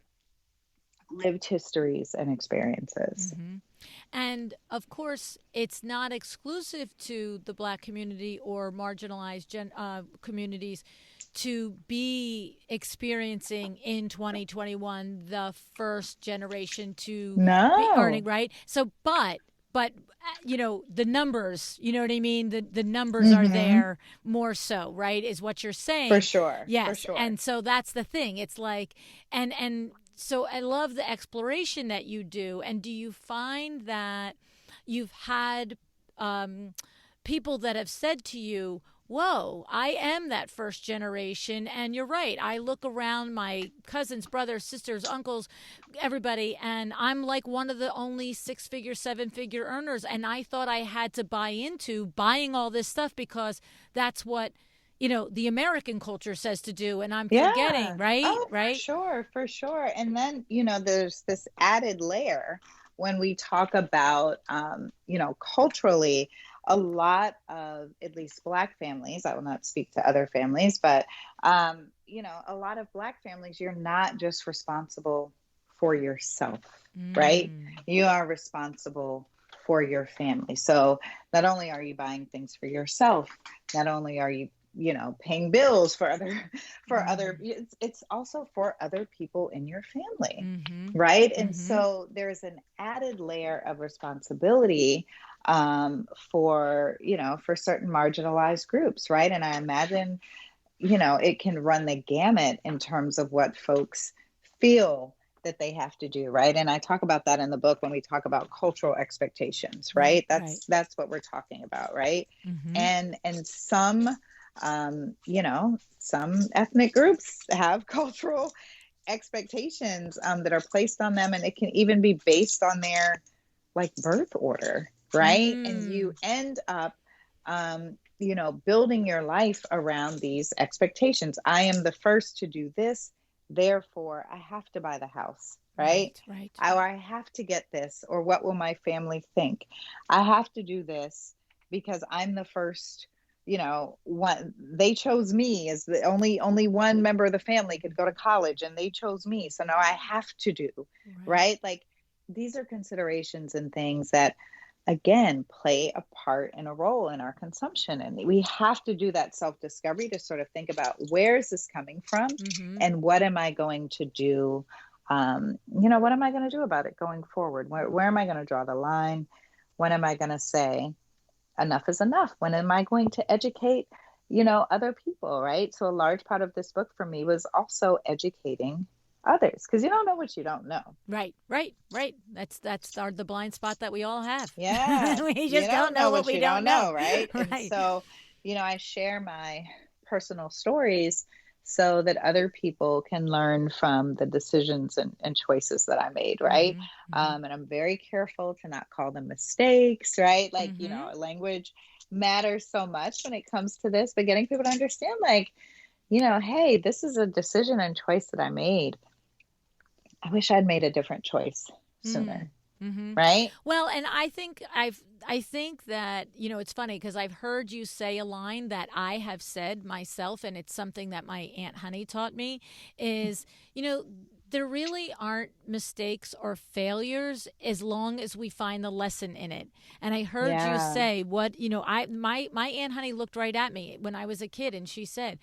lived histories and experiences. Mm-hmm. And of course, it's not exclusive to the Black community or marginalized communities to be experiencing in 2021 the first generation to be earning, No. right? So, but the numbers, you know what I mean? The numbers are Mm-hmm. there more so, right? Is what you're For saying. sure. For Yes. sure. And so that's the thing. It's like, and so I love the exploration that you do. And do you find that you've had people that have said to you, whoa, I am that first generation. And you're right. I look around my cousins, brothers, sisters, uncles, everybody, and I'm like one of the only 6-figure, 7-figure earners. And I thought I had to buy into buying all this stuff because that's what the American culture says to do, and I'm forgetting, Yeah. right? Oh, for Right? sure, for sure. And then, there's this added layer when we talk about, culturally, a lot of at least Black families, I will not speak to other families, but, a lot of Black families, you're not just responsible for yourself, right? Mm. You are responsible for your family. So not only are you buying things for yourself, not only are you paying bills for other it's also for other people in your family, Mm-hmm. right? And Mm-hmm. so there's an added layer of responsibility for certain marginalized groups, right? And I imagine it can run the gamut in terms of what folks feel that they have to do, right? And I talk about that in the book when we talk about cultural expectations, Right. right? Right. That's what we're talking about, right? Mm-hmm. And some ethnic groups have cultural expectations that are placed on them, and it can even be based on their like birth order, right? And you Mm. end up building your life around these expectations. I am the first to do this, therefore I have to buy the house, right? Right. Right. Or I have to get this, or what will my family think? I have to do this because I'm the first, one. They chose me as the only one member of the family could go to college, and they chose me, so now I have to do, Right. right? Like, these are considerations and things that again play a part and a role in our consumption, and we have to do that self-discovery to sort of think about, where is this coming from, Mm-hmm. and what am I going to do, what am I going to do about it going forward? Where am I going to draw the line? When am I going to say enough is enough? When am I going to educate other people, right? So a large part of this book for me was also educating others, because you don't know what you don't know. Right. Right. Right. That's the blind spot that we all have. Yeah, We you just don't don't know know what what we you don't don't know. know, right? And Right. so, I share my personal stories so that other people can learn from the decisions and choices that I made, right? Mm-hmm. Mm-hmm. And I'm very careful to not call them mistakes, right? Like, Mm-hmm. language matters so much when it comes to this, but getting people to understand, like, hey, this is a decision and choice that I made. I wish I'd made a different choice Mm. sooner, Mm-hmm. right? Well, and I think that, it's funny because I've heard you say a line that I have said myself, and it's something that my Aunt Honey taught me is, there really aren't mistakes or failures as long as we find the lesson in it. And I heard you Yeah. say my Aunt Honey looked right at me when I was a kid, and she said,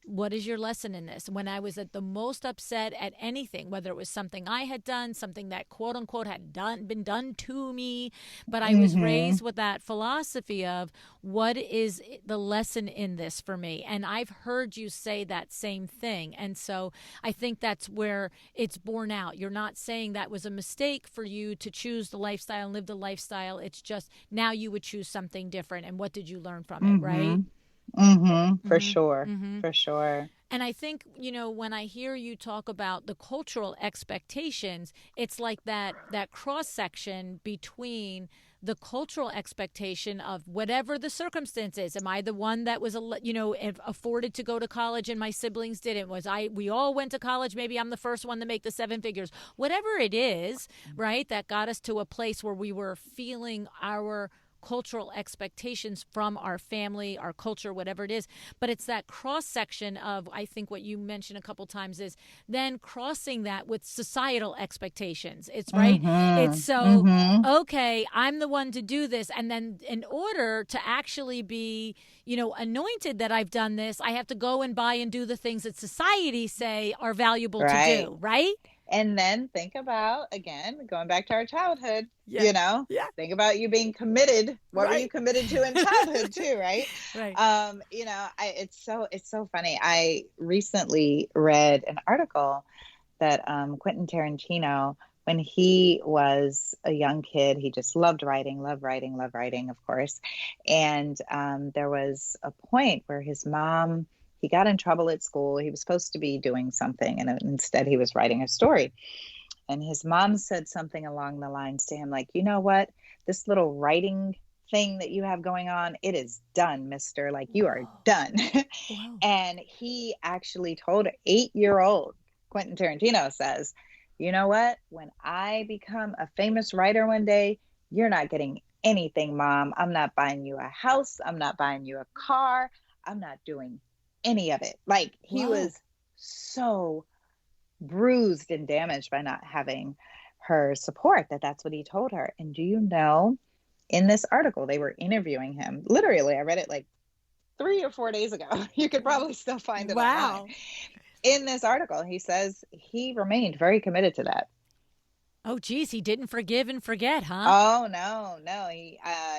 what is your lesson in this? When I was at the most upset at anything, whether it was something I had done, something that quote unquote had been done to me, but I was Mm-hmm. raised with that philosophy of what is the lesson in this for me? And I've heard you say that same thing. And so I think that's where it's borne out. You're not saying that was a mistake for you to choose the lifestyle and live the lifestyle. It's just now you would choose something different. And what did you learn from it, right? Mm-hmm. Mm-hmm. For Mm-hmm. sure. Mm-hmm. For sure. And I think, when I hear you talk about the cultural expectations, it's like that cross section between the cultural expectation of whatever the circumstances. Am I the one that was, afforded to go to college and my siblings didn't? We all went to college. Maybe I'm the first one to make the seven figures. Whatever it is, right, that got us to a place where we were feeling our cultural expectations from our family, our culture, whatever it is. But it's that cross section of, I think what you mentioned a couple times is then crossing that with societal expectations. It's right. It's Mm-hmm. so, Mm-hmm. okay, I'm the one to do this. And then in order to actually be, anointed that I've done this, I have to go and buy and do the things that society say are valuable to Right. do. Right. And then think about, again, going back to our childhood, Yeah. Yeah. think about you being committed. What were you Right. committed to in childhood too, right? Right. It's so funny. I recently read an article that Quentin Tarantino, when he was a young kid, he just loved writing, of course. And there was a point where his mom, he got in trouble at school. He was supposed to be doing something, and instead he was writing a story. And his mom said something along the lines to him like, you know what? This little writing thing that you have going on, it is done, mister. Like, you are Whoa. done. Whoa. And he actually told 8-year-old Quentin Tarantino says, you know what? When I become a famous writer one day, you're not getting anything, Mom. I'm not buying you a house. I'm not buying you a car. I'm not doing any of it. Like, he Whoa. was so bruised and damaged by not having her support that's what he told her. And do you know, in this article, they were interviewing him. Literally, I read it like 3 or 4 days ago. You could probably still find it online. Wow. In this article, he says he remained very committed to that. Oh, geez, he didn't forgive and forget, huh? Oh, no.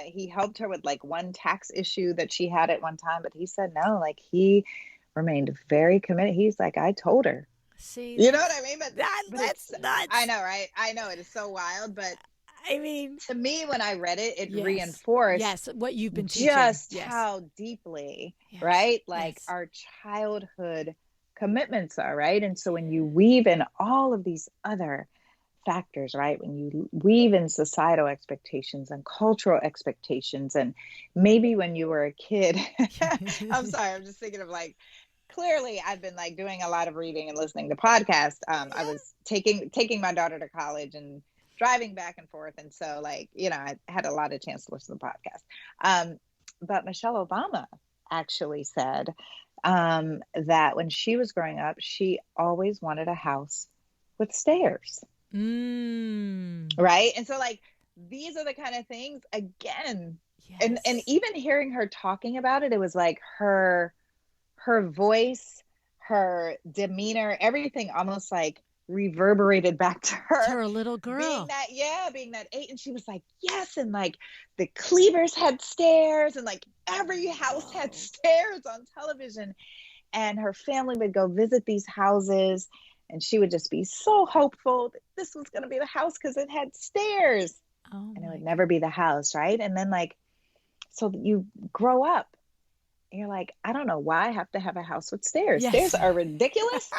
He helped her with like one tax issue that she had at one time, but he said no, like, he remained very committed. He's like, I told her. See, You know what I mean? But that's it's, nuts. I know, right? I know, it is so wild, but I mean, to me, when I read it, it yes. reinforced Yes, what you've been teaching. just Yes. how deeply, Yes. right? Like, Yes. our childhood commitments are, right? And so when you weave in all of these other factors, right? When you weave in societal expectations and cultural expectations, and maybe when you were a kid, I'm sorry, I'm just thinking of like, clearly I've been like doing a lot of reading and listening to podcasts. I was taking my daughter to college and driving back and forth. And so, like, you know, I had a lot of chance to listen to the podcast. But Michelle Obama actually said that when she was growing up, she always wanted a house with stairs. Right. And so, like, these are the kind of things, again, Yes. and even hearing her talking about it, it was like her voice, her demeanor, everything almost like reverberated back to her. To her little girl. Being that 8. And she was like, yes. And like, the Cleavers had stairs, and like every house had stairs on television. And her family would go visit these houses, and she would just be so hopeful that this was going to be the house because it had stairs. Oh, and it would never be the house, right? And then, like, so you grow up and you're like, I don't know why I have to have a house with stairs. Yes. Stairs are ridiculous.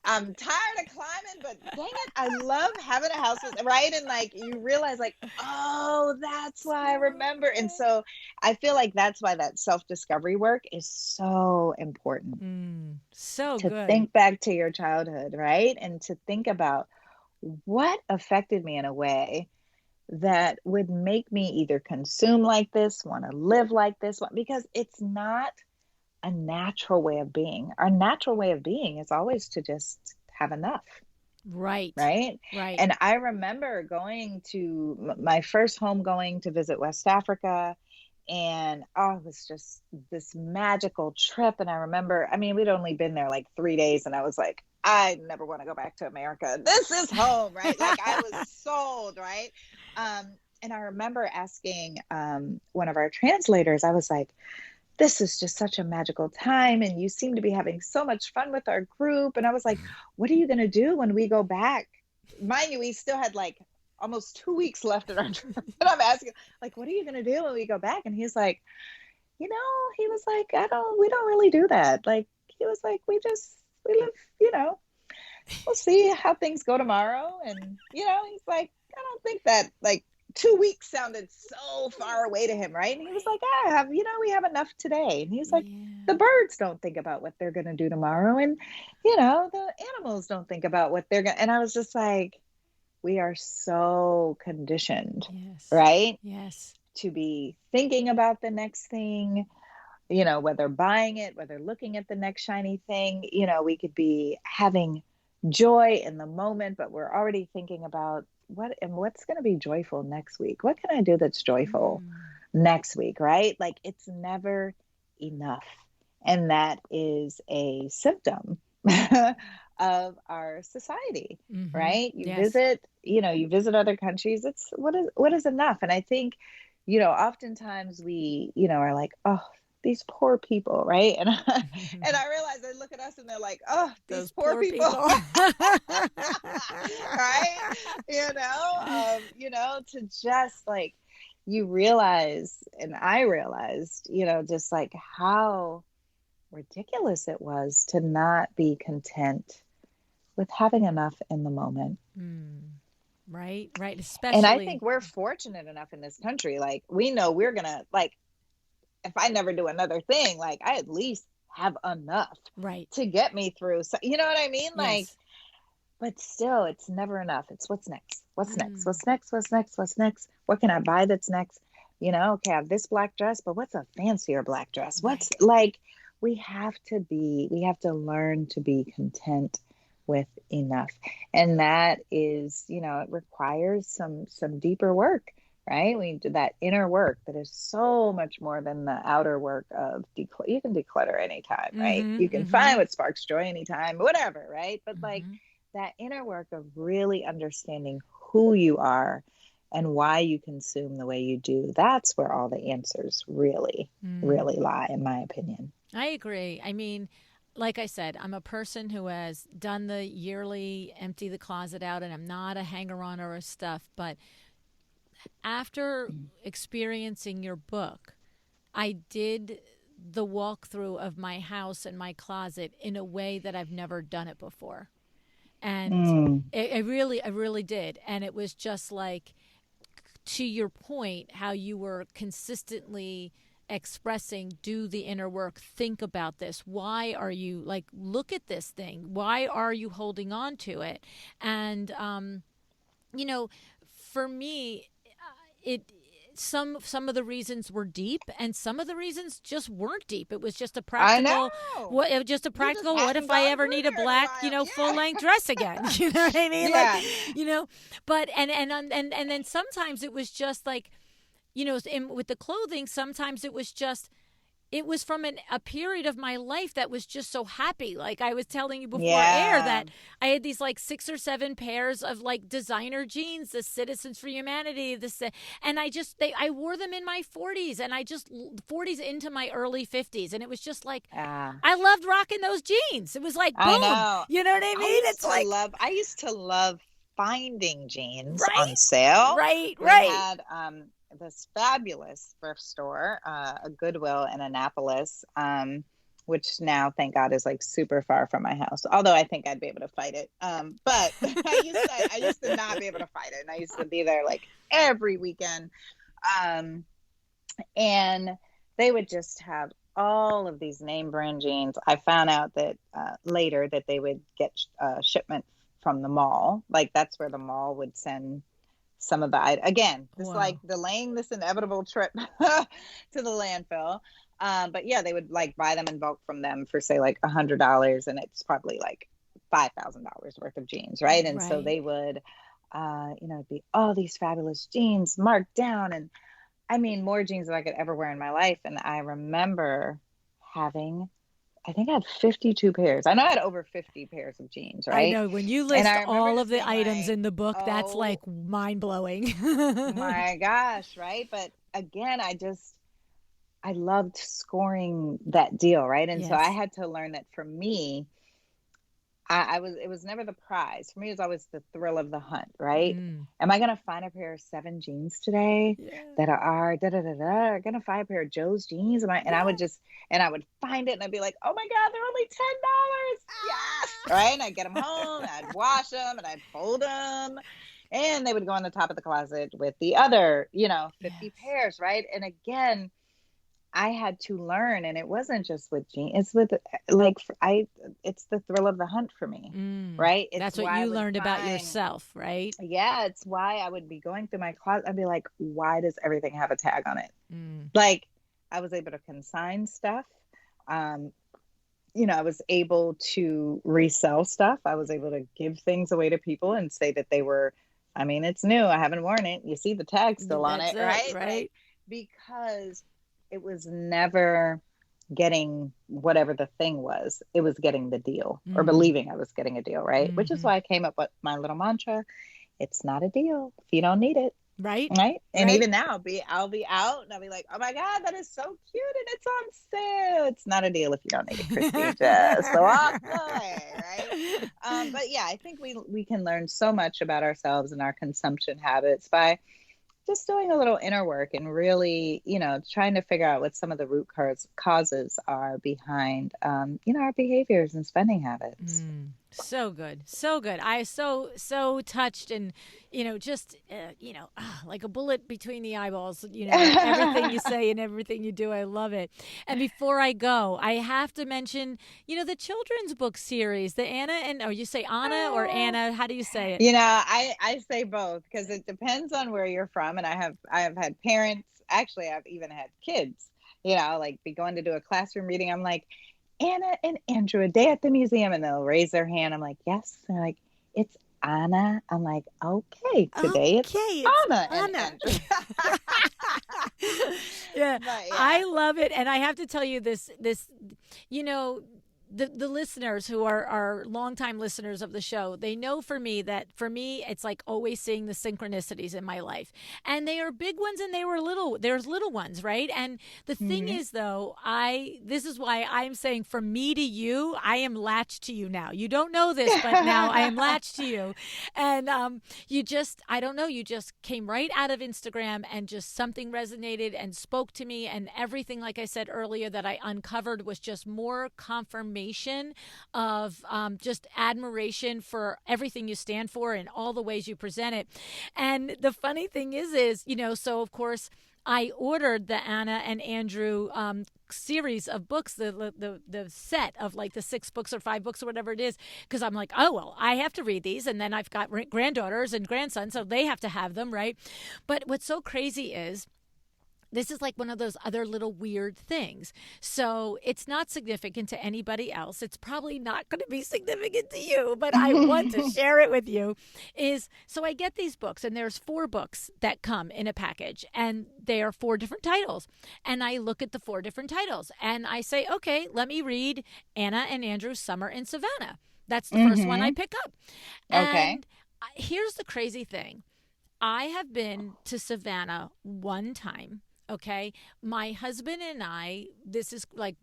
I'm tired of climbing, but dang it, I love having a house with, right? And like, you realize like, oh, that's why I remember. And so I feel like that's why that self-discovery work is so important. So to good. Think back to your childhood, right? And to think about what affected me in a way that would make me either consume like this, want to live like this, because it's not a natural way of being. Our natural way of being is always to just have enough. Right. And I remember going to my first home, going to visit West Africa, and it was just this magical trip. And I remember, I mean, we'd only been there like 3 days, and I was like, I never want to go back to America. This is home, right? Like, I was sold, right? And I remember asking one of our translators, I was like, this is just such a magical time, and you seem to be having so much fun with our group. And I was like, what are you going to do when we go back? Mind you, we still had like almost 2 weeks left in our trip. And I'm asking, like, what are you going to do when we go back? And he's like, he was like, we don't really do that. Like, he was like, we live, we'll see how things go tomorrow. And, he's like, I don't think that, like, 2 weeks sounded so far away to him, right? And he was like, we have enough today. And he's like, the birds don't think about what they're going to do tomorrow. And, the animals don't think about what they're going to. And I was just like, we are so conditioned, right? Yes. To be thinking about the next thing, whether buying it, whether looking at the next shiny thing, we could be having joy in the moment, but we're already thinking about what's going to be joyful next week. What can I do that's joyful next week, right? Like, it's never enough. And that is a symptom of our society, right? You visit other countries. It's what is enough? And I think, oftentimes we, are like, oh, these poor people, right? And and I realize they look at us and they're like, oh, these poor people. Right? To just like, you realize, and I realized, just like how ridiculous it was to not be content with having enough in the moment. Right. Right. And I Especially. think we're fortunate enough in this country. Like, we know we're going to, like, if I never do another thing, like, I at least have enough Right. to get me through. So, you know what I mean? Like, Yes. but still, it's never enough. It's what's next? What's next? Mm. What's next? What's next? What's next? What can I buy that's next? You know, okay, I have this black dress, but what's a fancier black dress? What's Right. like, we have to learn to be content with enough. And that is, you know, it requires some deeper work, right? We do that inner work that is so much more than the outer work of you can declutter anytime, right? Mm-hmm. You can Mm-hmm. find what sparks joy anytime, whatever, right? But like, Mm-hmm. that inner work of really understanding who you are and why you consume the way you do, that's where all the answers really, Mm. really lie, in my opinion. I agree. I mean, like I said, I'm a person who has done the yearly empty the closet out, and I'm not a hanger on or a stuff. But after experiencing your book, I did the walkthrough of my house and my closet in a way that I've never done it before. And Mm, I really did. And it was just like, to your point, how you were consistently expressing, do the inner work, think about this. Why are you like, look at this thing? Why are you holding on to it? And, you know, for me, it some of the reasons were deep and some of the reasons just weren't deep. It was just a I practical, know. what it was just a You just practical, what hadn't if I gone ever through need a there in a black, while. full Yeah. length dress again? You know what I mean? Like, Yeah. you know, but and then sometimes it was just like, with the clothing, sometimes it was from a period of my life that was just so happy. Like I was telling you before air, Yeah. that I had these like 6 or 7 pairs of like designer jeans, the Citizens for Humanity, and I wore them in my 40s, and I just 40s into my early 50s, and it was just like Ah, I loved rocking those jeans. It was like I boom, know. you know what I mean? It's like I used to love finding jeans on right, sale. right, We right. had this fabulous thrift store, a Goodwill in Annapolis, which now, thank God, is like super far from my house. Although I think I'd be able to fight it. But I used to not be able to fight it, and I used to be there like every weekend. Um, and they would just have all of these name brand jeans. I found out that later that they would get shipment from the mall. Like, that's where the mall would send some of the again, just like Wow. delaying this inevitable trip to the landfill. But yeah, they would like buy them in bulk from them for say like $100, and it's probably like $5,000 worth of jeans, right? And so Right. they would, it'd be all these fabulous jeans marked down, and I mean, more jeans than I could ever wear in my life. And I remember having, I think I had 52 pairs. I know I had over 50 pairs of jeans, I right? know when you And list I remember all of just the being items like, in the book, that's oh like mind blowing. my gosh, right? But again, I loved scoring that deal, right? And so I Yes. had to learn that for me, it was never the prize. For me, it was always the thrill of the hunt, right? Mm. Am I gonna find a pair of 7 jeans today Yeah. that are da da da da? Gonna find a pair of Joe's jeans? And I would Yeah. just, and I would find it, and I'd be like, oh my God, they're only $10. Yes, right? And I'd get them home, and I'd wash them, and I'd fold them, and they would go on the top of the closet with the other, 50 Yes. pairs, right? And again, I had to learn, and it wasn't just with jeans. It's with like it's the thrill of the hunt for me, Mm. right? It's That's what why I you would learned about find, yourself, right? yeah, it's why I would be going through my closet. I'd be like, why does everything have a tag on it? Mm. Like, I was able to consign stuff. Um, I was able to resell stuff. I was able to give things away to people and say that they were, I mean, it's new. I haven't worn it. You see the tag still on That's it, it, right? Like, right? because it was never getting whatever the thing was. It was getting the deal, or Mm. believing I was getting a deal, right? Which is Mm-hmm. why I came up with my little mantra. It's not a deal if you don't need it. Right? Right. And Right? even now I'll be out and I'll be like, oh my God, that is so cute and it's on sale. It's not a deal if you don't need it, Christine. Just walk away, right? But yeah, I think we can learn so much about ourselves and our consumption habits by just doing a little inner work and really, trying to figure out what some of the causes are behind, our behaviors and spending habits. Mm. So good. So good. I so touched and, just, like a bullet between the eyeballs, everything you say and everything you do. I love it. And before I go, I have to mention, the children's book series, the Anna or you say Anna or Anna, how do you say it? I say both because it depends on where you're from. And I have had parents, actually, I've even had kids, like be going to do a classroom reading. I'm like, Anna and Andrew, a day at the museum, and they'll raise their hand. I'm like, yes. And they're like, it's Anna. I'm like, okay, today it's Anna and Andrew. Yeah, But yeah. I love it, and I have to tell you this, you know. The listeners who are longtime listeners of the show, they know for me it's like always seeing the synchronicities in my life, and they are big ones and there's little ones, right? And the thing is, though, this is why I'm saying from me to you, I am latched to you now. You don't know this, but now I am latched to you, and I don't know, you just came right out of Instagram and just something resonated and spoke to me, and everything, like I said earlier, that I uncovered was just more confirmation of just admiration for everything you stand for and all the ways you present it. And the funny thing is, so of course I ordered the Anna and Andrew series of books, the set of like the 6 books or 5 books or whatever it is, because I'm like, oh, well, I have to read these, and then I've got granddaughters and grandsons, so they have to have them, right? But what's so crazy is this is like one of those other little weird things. So it's not significant to anybody else. It's probably not going to be significant to you, but I want to share it with you. So I get these books, and there's 4 books that come in a package, and they are 4 different titles. And I look at the 4 different titles, and I say, okay, let me read Anna and Andrew Summer in Savannah. That's the first one I pick up. Okay. And here's the crazy thing. I have been to Savannah one time. Okay. My husband and I, this is like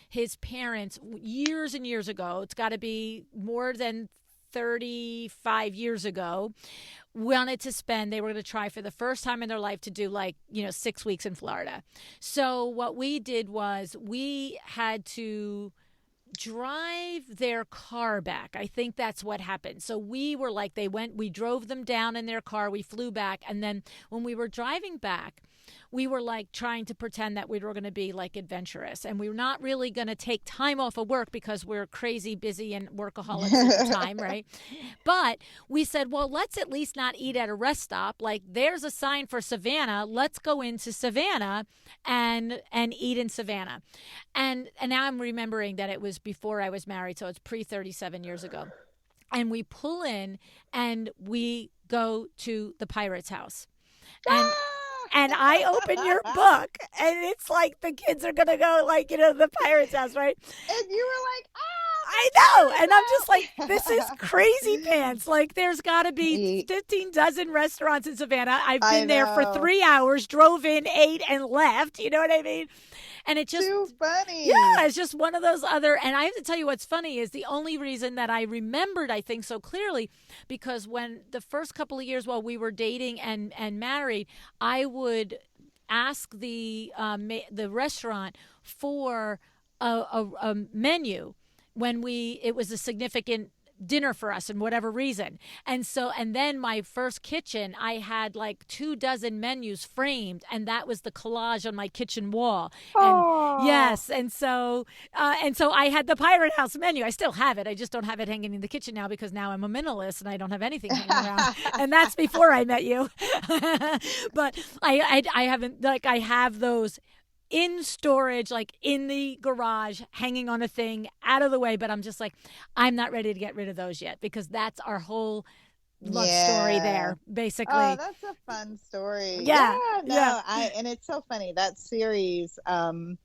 his parents years and years ago, it's got to be more than 35 years ago, they were going to try for the first time in their life to do 6 weeks in Florida. So what we did was we had to drive their car back. I think that's what happened. So we were like, we drove them down in their car, we flew back. And then when we were driving back, we were like trying to pretend that we were going to be like adventurous, and we were not really going to take time off of work because we're crazy busy and workaholics at the time, right? But we said, well, let's at least not eat at a rest stop. Like, there's a sign for Savannah. Let's go into Savannah and eat in Savannah. And now I'm remembering that it was before I was married, so it's pre 37 years ago. And we pull in and we go to the Pirate's house. And I open your book, and it's like the kids are going to go, the Pirate's house, right? And you were like, I know. And I'm just like, this is crazy pants. Like, there's got to be 15 dozen restaurants in Savannah. I've been there for 3 hours, drove in, ate, and left. You know what I mean? And it just too funny. Yeah, it's just one of those other. And I have to tell you what's funny is the only reason that I remembered, I think, so clearly, because when the first couple of years while we were dating and married, I would ask the restaurant for a menu when it was a significant dinner for us and whatever reason. And then my first kitchen, I had like 24 menus framed, and that was the collage on my kitchen wall. And yes. And so I had the Pirate House menu. I still have it. I just don't have it hanging in the kitchen now because now I'm a minimalist and I don't have anything hanging around. And that's before I met you. But I haven't, I have those in storage, like in the garage, hanging on a thing out of the way. But I'm just like, I'm not ready to get rid of those yet, because that's our whole love story there, basically. Oh, that's a fun story. And it's so funny, that series. I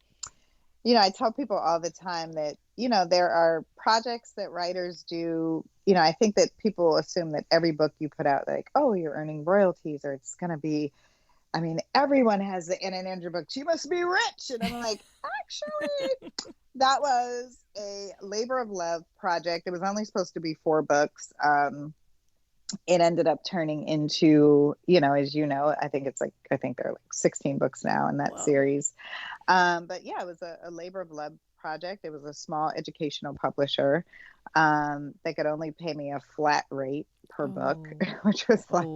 tell people all the time that, there are projects that writers do. I think that people assume that every book you put out, like, oh, you're earning royalties, or it's going to be, everyone has the Anna and Andrew book. She must be rich. And I'm like, actually, that was a labor of love project. It was only supposed to be 4 books. It ended up turning into, as you know, I think there are like 16 books now in that series. But yeah, it was a labor of love project. It was a small educational publisher. They could only pay me a flat rate per book, which was like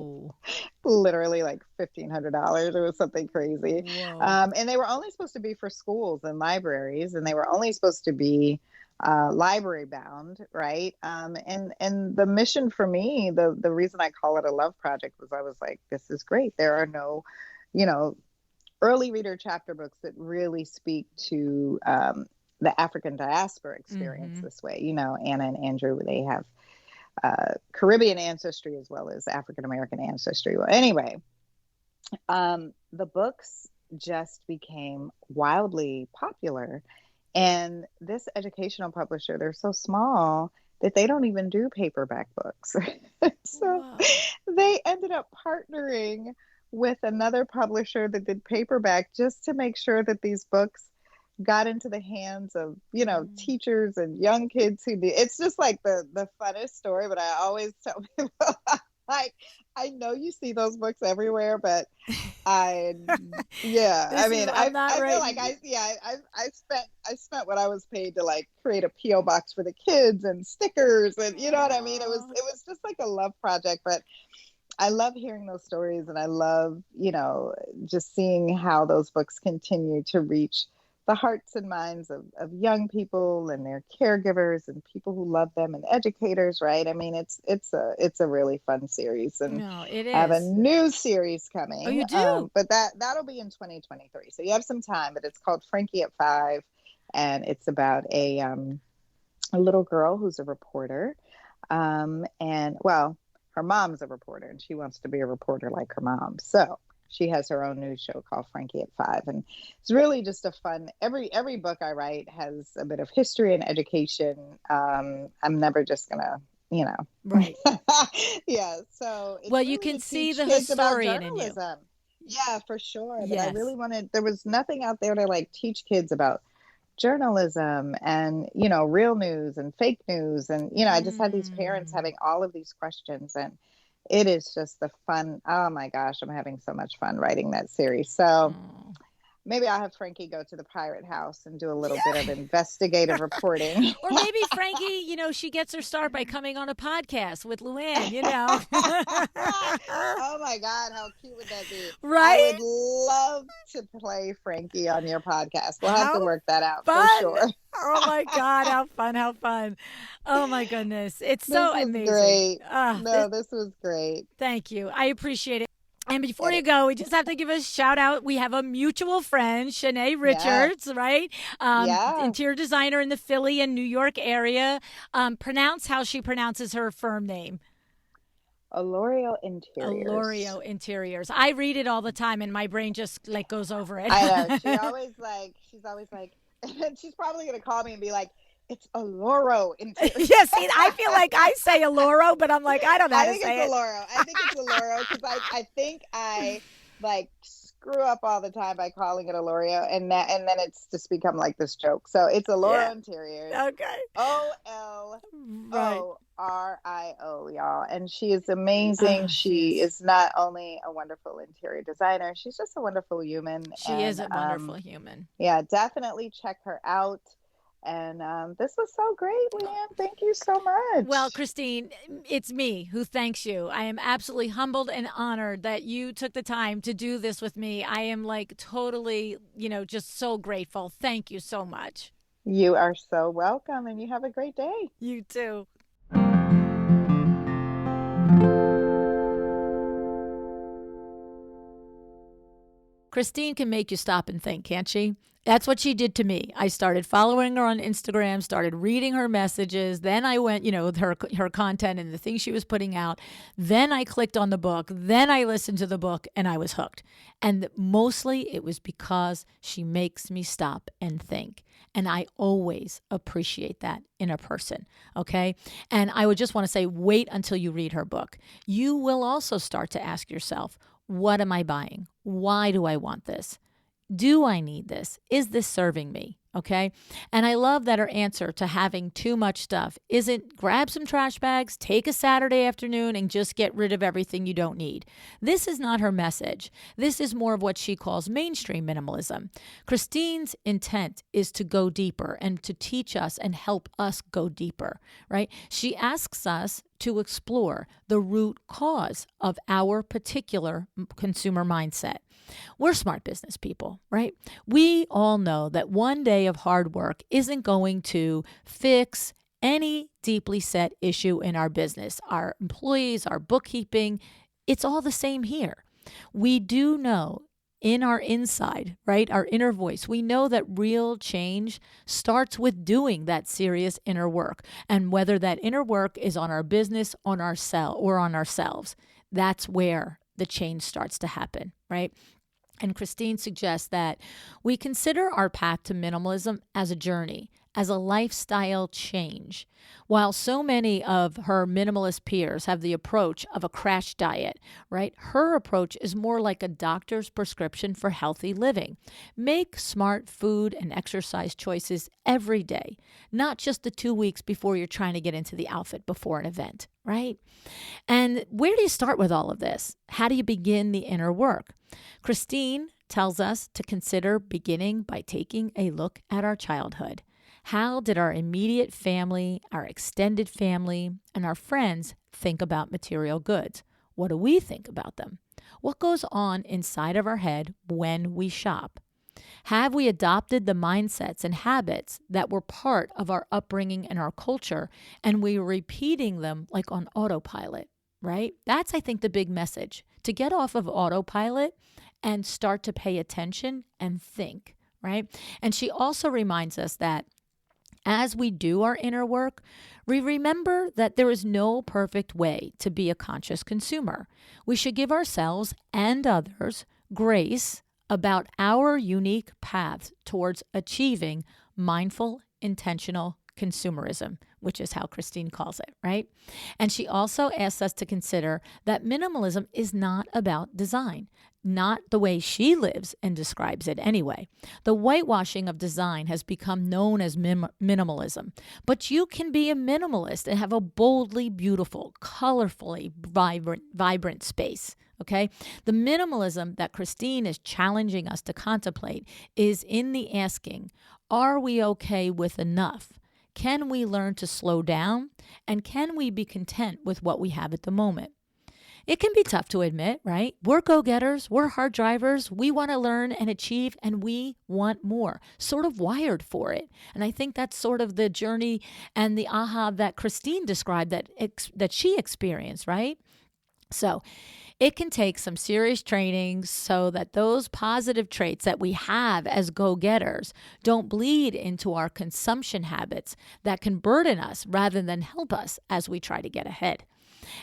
literally like $1,500. It was something crazy. And they were only supposed to be for schools and libraries, and they were only supposed to be library bound, right? And the mission for me, the reason I call it a love project was I was like, this is great. There are no, early reader chapter books that really speak to the African diaspora experience this way. Anna and Andrew, they have Caribbean ancestry as well as African American ancestry. Well, anyway, the books just became wildly popular. And this educational publisher, they're so small that they don't even do paperback books. So they ended up partnering with another publisher that did paperback just to make sure that these books got into the hands of, teachers and young kids who need. It's just like the funnest story, but I always tell people, like, I know you see those books everywhere, but I feel like I spent what I was paid to like create a PO box for the kids and stickers and you know what I mean? It was just like a love project, but I love hearing those stories, and I love, just seeing how those books continue to reach the hearts and minds of young people and their caregivers and people who love them and educators, right? I mean, it's a really fun series, and it is. I have a new series coming. Oh, you do? But that'll be in 2023. So you have some time, but it's called Frankie at 5, and it's about a little girl who's a reporter, her mom's a reporter, and she wants to be a reporter like her mom. So she has her own news show called Frankie at 5. And it's really just a fun, every book I write has a bit of history and education. I'm never just going to, Right. Yeah. So it's you can see the historian in you. Yeah, for sure. But yes. I really there was nothing out there to like teach kids about journalism and, real news and fake news. And, I just had these parents having all of these questions, and it is just the fun. Oh my gosh, I'm having so much fun writing that series. So maybe I'll have Frankie go to the Pirate House and do a little bit of investigative reporting. Or maybe Frankie, she gets her start by coming on a podcast with LuAnn, Oh my God, how cute would that be? Right? I would love to play Frankie on your podcast. We'll have to work that out for sure. Oh my God, how fun. Oh my goodness. It's so amazing. Great. This was great. Thank you. I appreciate it. And before you go, we just have to give a shout out. We have a mutual friend, Shanae Richards, right? Interior designer in the Philly and New York area. Pronounce how she pronounces her firm name. Alorio Interiors. Alorio Interiors. I read it all the time, and my brain just like goes over it. I know. She's always like, and she's probably going to call me and be like, it's Aloro Interiors. Yeah, see, I feel like I say Aloro, but I'm like, I don't know how to say it. I think it's Aloro because I think I like screw up all the time by calling it Alorio, and then it's just become like this joke. So it's Aloro Interiors. Okay. OLRIO, y'all. And she is amazing. She is not only a wonderful interior designer, she's just a wonderful human. She is a wonderful human. Yeah, definitely check her out. And this was so great, LuAnn. Thank you so much. Well, Christine, it's me who thanks you. I am absolutely humbled and honored that you took the time to do this with me. I am like totally, just so grateful. Thank you so much. You are so welcome, and you have a great day. You too. Christine can make you stop and think, can't she? That's what she did to me. I started following her on Instagram, started reading her messages. Then I went, with her content and the things she was putting out. Then I clicked on the book. Then I listened to the book, and I was hooked. And mostly it was because she makes me stop and think. And I always appreciate that in a person, okay? And I would just want to say, wait until you read her book. You will also start to ask yourself, what am I buying? Why do I want this? Do I need this? Is this serving me? Okay. And I love that her answer to having too much stuff isn't grab some trash bags, take a Saturday afternoon, and just get rid of everything you don't need. This is not her message. This is more of what she calls mainstream minimalism. Christine's intent is to go deeper and to teach us and help us go deeper, right? She asks us to explore the root cause of our particular consumer mindset. We're smart business people, right? We all know that one day of hard work isn't going to fix any deeply set issue in our business, our employees, our bookkeeping. It's all the same here. We do know in our inside, right, our inner voice, we know that real change starts with doing that serious inner work. And whether that inner work is on our business, on our cell, or on ourselves, that's where the change starts to happen, right? And Christine suggests that we consider our path to minimalism as a journey, as a lifestyle change. While so many of her minimalist peers have the approach of a crash diet, right? Her approach is more like a doctor's prescription for healthy living. Make smart food and exercise choices every day, not just the 2 weeks before you're trying to get into the outfit before an event, right? And where do you start with all of this? How do you begin the inner work? Christine tells us to consider beginning by taking a look at our childhood. How did our immediate family, our extended family, and our friends think about material goods? What do we think about them? What goes on inside of our head when we shop? Have we adopted the mindsets and habits that were part of our upbringing and our culture, and we're repeating them like on autopilot, right? That's, I think, the big message, to get off of autopilot and start to pay attention and think, right? And she also reminds us that as we do our inner work, we remember that there is no perfect way to be a conscious consumer. We should give ourselves and others grace about our unique paths towards achieving mindful, intentional consumerism, which is how Christine calls it, right? And she also asks us to consider that minimalism is not about design, not the way she lives and describes it anyway. The whitewashing of design has become known as minimalism, but you can be a minimalist and have a boldly beautiful, colorfully vibrant space. Okay. The minimalism that Christine is challenging us to contemplate is in the asking, are we okay with enough? Can we learn to slow down? And can we be content with what we have at the moment? It can be tough to admit, right? We're go-getters, we're hard drivers, we want to learn and achieve, and we want more, sort of wired for it. And I think that's sort of the journey and the aha that Christine described that she experienced, right? So it can take some serious training so that those positive traits that we have as go-getters don't bleed into our consumption habits that can burden us rather than help us as we try to get ahead.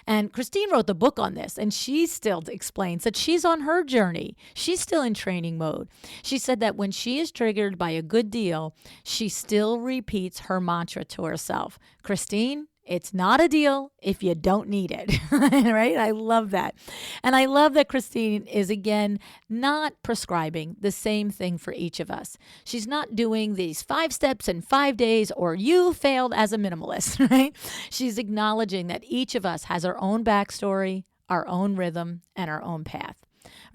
And Christine wrote the book on this, and she still explains that she's on her journey. She's still in training mode. She said that when she is triggered by a good deal, she still repeats her mantra to herself. Christine, it's not a deal if you don't need it, right? I love that. And I love that Christine is, again, not prescribing the same thing for each of us. She's not doing these 5 steps in 5 days or you failed as a minimalist, right? She's acknowledging that each of us has our own backstory, our own rhythm, and our own path,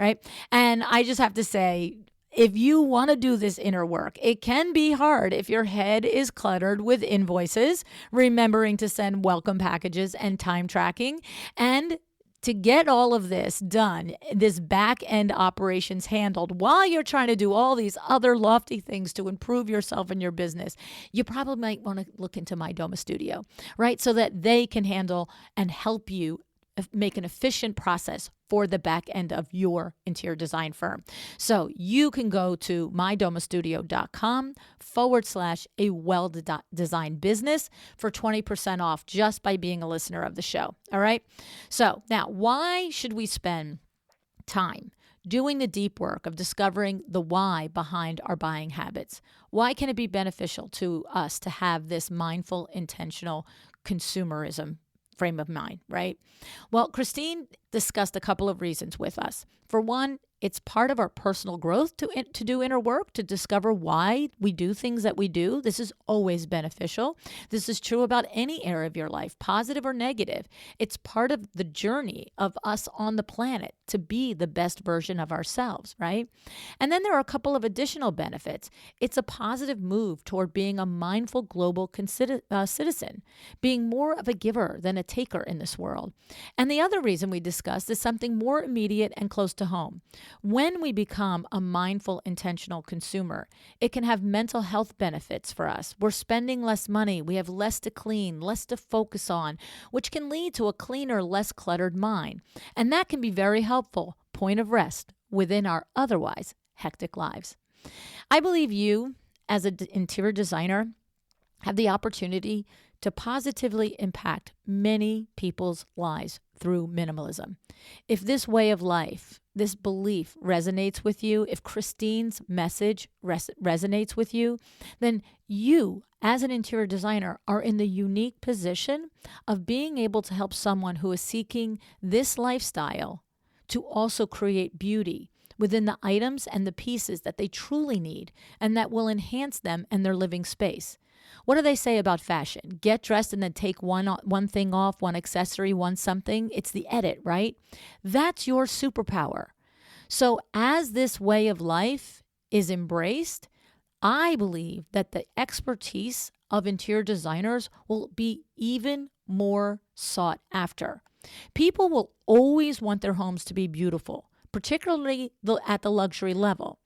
right? And I just have to say, if you want to do this inner work, it can be hard if your head is cluttered with invoices, remembering to send welcome packages and time tracking. And to get all of this done, this back end operations handled while you're trying to do all these other lofty things to improve yourself and your business, you probably might want to look into My Doma Studio, right? So that they can handle and help you make an efficient process for the back end of your interior design firm. So you can go to mydomastudio.com/a well-designed business for 20% off just by being a listener of the show. All right. So now, why should we spend time doing the deep work of discovering the why behind our buying habits? Why can it be beneficial to us to have this mindful, intentional consumerism frame of mind, right? Well, Christine discussed a couple of reasons with us. For one, It's part of our personal growth to do inner work, to discover why we do things that we do. This is always beneficial. This is true about any area of your life, positive or negative. It's part of the journey of us on the planet to be the best version of ourselves, right? And then there are a couple of additional benefits. It's a positive move toward being a mindful global citizen, being more of a giver than a taker in this world. And the other reason we discussed is something more immediate and close to home. When we become a mindful, intentional consumer, it can have mental health benefits for us. We're spending less money. We have less to clean, less to focus on, which can lead to a cleaner, less cluttered mind. And that can be very helpful, point of rest within our otherwise hectic lives. I believe you, as an interior designer, have the opportunity to positively impact many people's lives through minimalism. If this way of life, this belief resonates with you, if Christine's message resonates with you, then you, as an interior designer, are in the unique position of being able to help someone who is seeking this lifestyle to also create beauty within the items and the pieces that they truly need and that will enhance them and their living space. What do they say about fashion? Get dressed and then take one thing off, one accessory, one something. It's the edit, right? That's your superpower. So as this way of life is embraced, I believe that the expertise of interior designers will be even more sought after. People will always want their homes to be beautiful, particularly at the luxury level.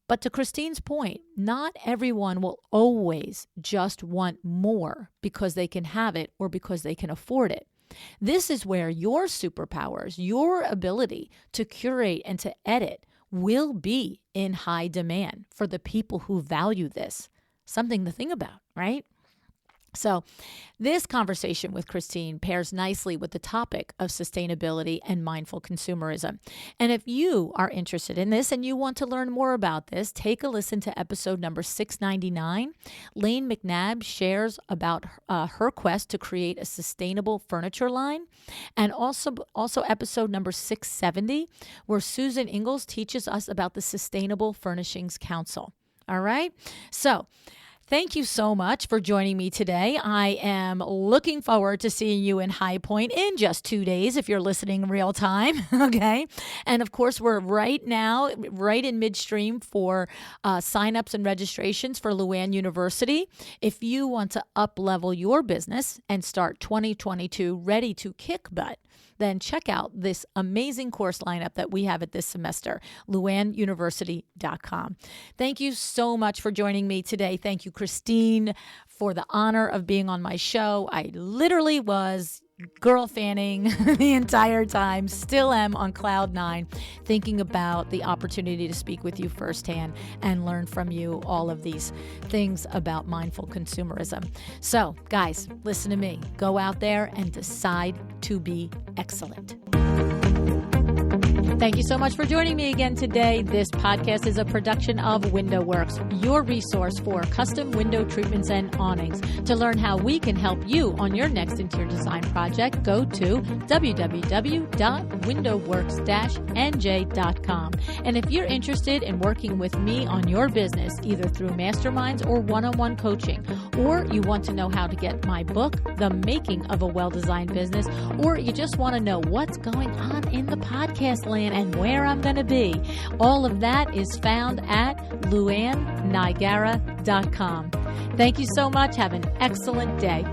But to Christine's point, not everyone will always just want more because they can have it or because they can afford it. This is where your superpowers, your ability to curate and to edit will be in high demand for the people who value this. Something to think about, right? So this conversation with Christine pairs nicely with the topic of sustainability and mindful consumerism. And if you are interested in this and you want to learn more about this, take a listen to episode number 699. LuAnn McNabb shares about her quest to create a sustainable furniture line. And also episode number 670, where Susan Ingalls teaches us about the Sustainable Furnishings Council. All right? So thank you so much for joining me today. I am looking forward to seeing you in High Point in just 2 days if you're listening real time, okay? And of course, we're right in midstream for signups and registrations for LuAnn University. If you want to up-level your business and start 2022 ready to kick butt, then check out this amazing course lineup that we have at this semester, LuAnnUniversity.com. Thank you so much for joining me today. Thank you, Christine, for the honor of being on my show. I literally was girl fanning the entire time, still am on cloud nine, thinking about the opportunity to speak with you firsthand and learn from you all of these things about mindful consumerism. So, guys, listen to me. Go out there and decide to be excellent. Thank you so much for joining me again today. This podcast is a production of WindowWorks, your resource for custom window treatments and awnings. To learn how we can help you on your next interior design project, go to www.windowworks-nj.com. And if you're interested in working with me on your business, either through masterminds or one-on-one coaching, or you want to know how to get my book, The Making of a Well-Designed Business, or you just want to know what's going on in the podcast land and where I'm going to be, all of that is found at LuAnnNigara.com. Thank you so much. Have an excellent day.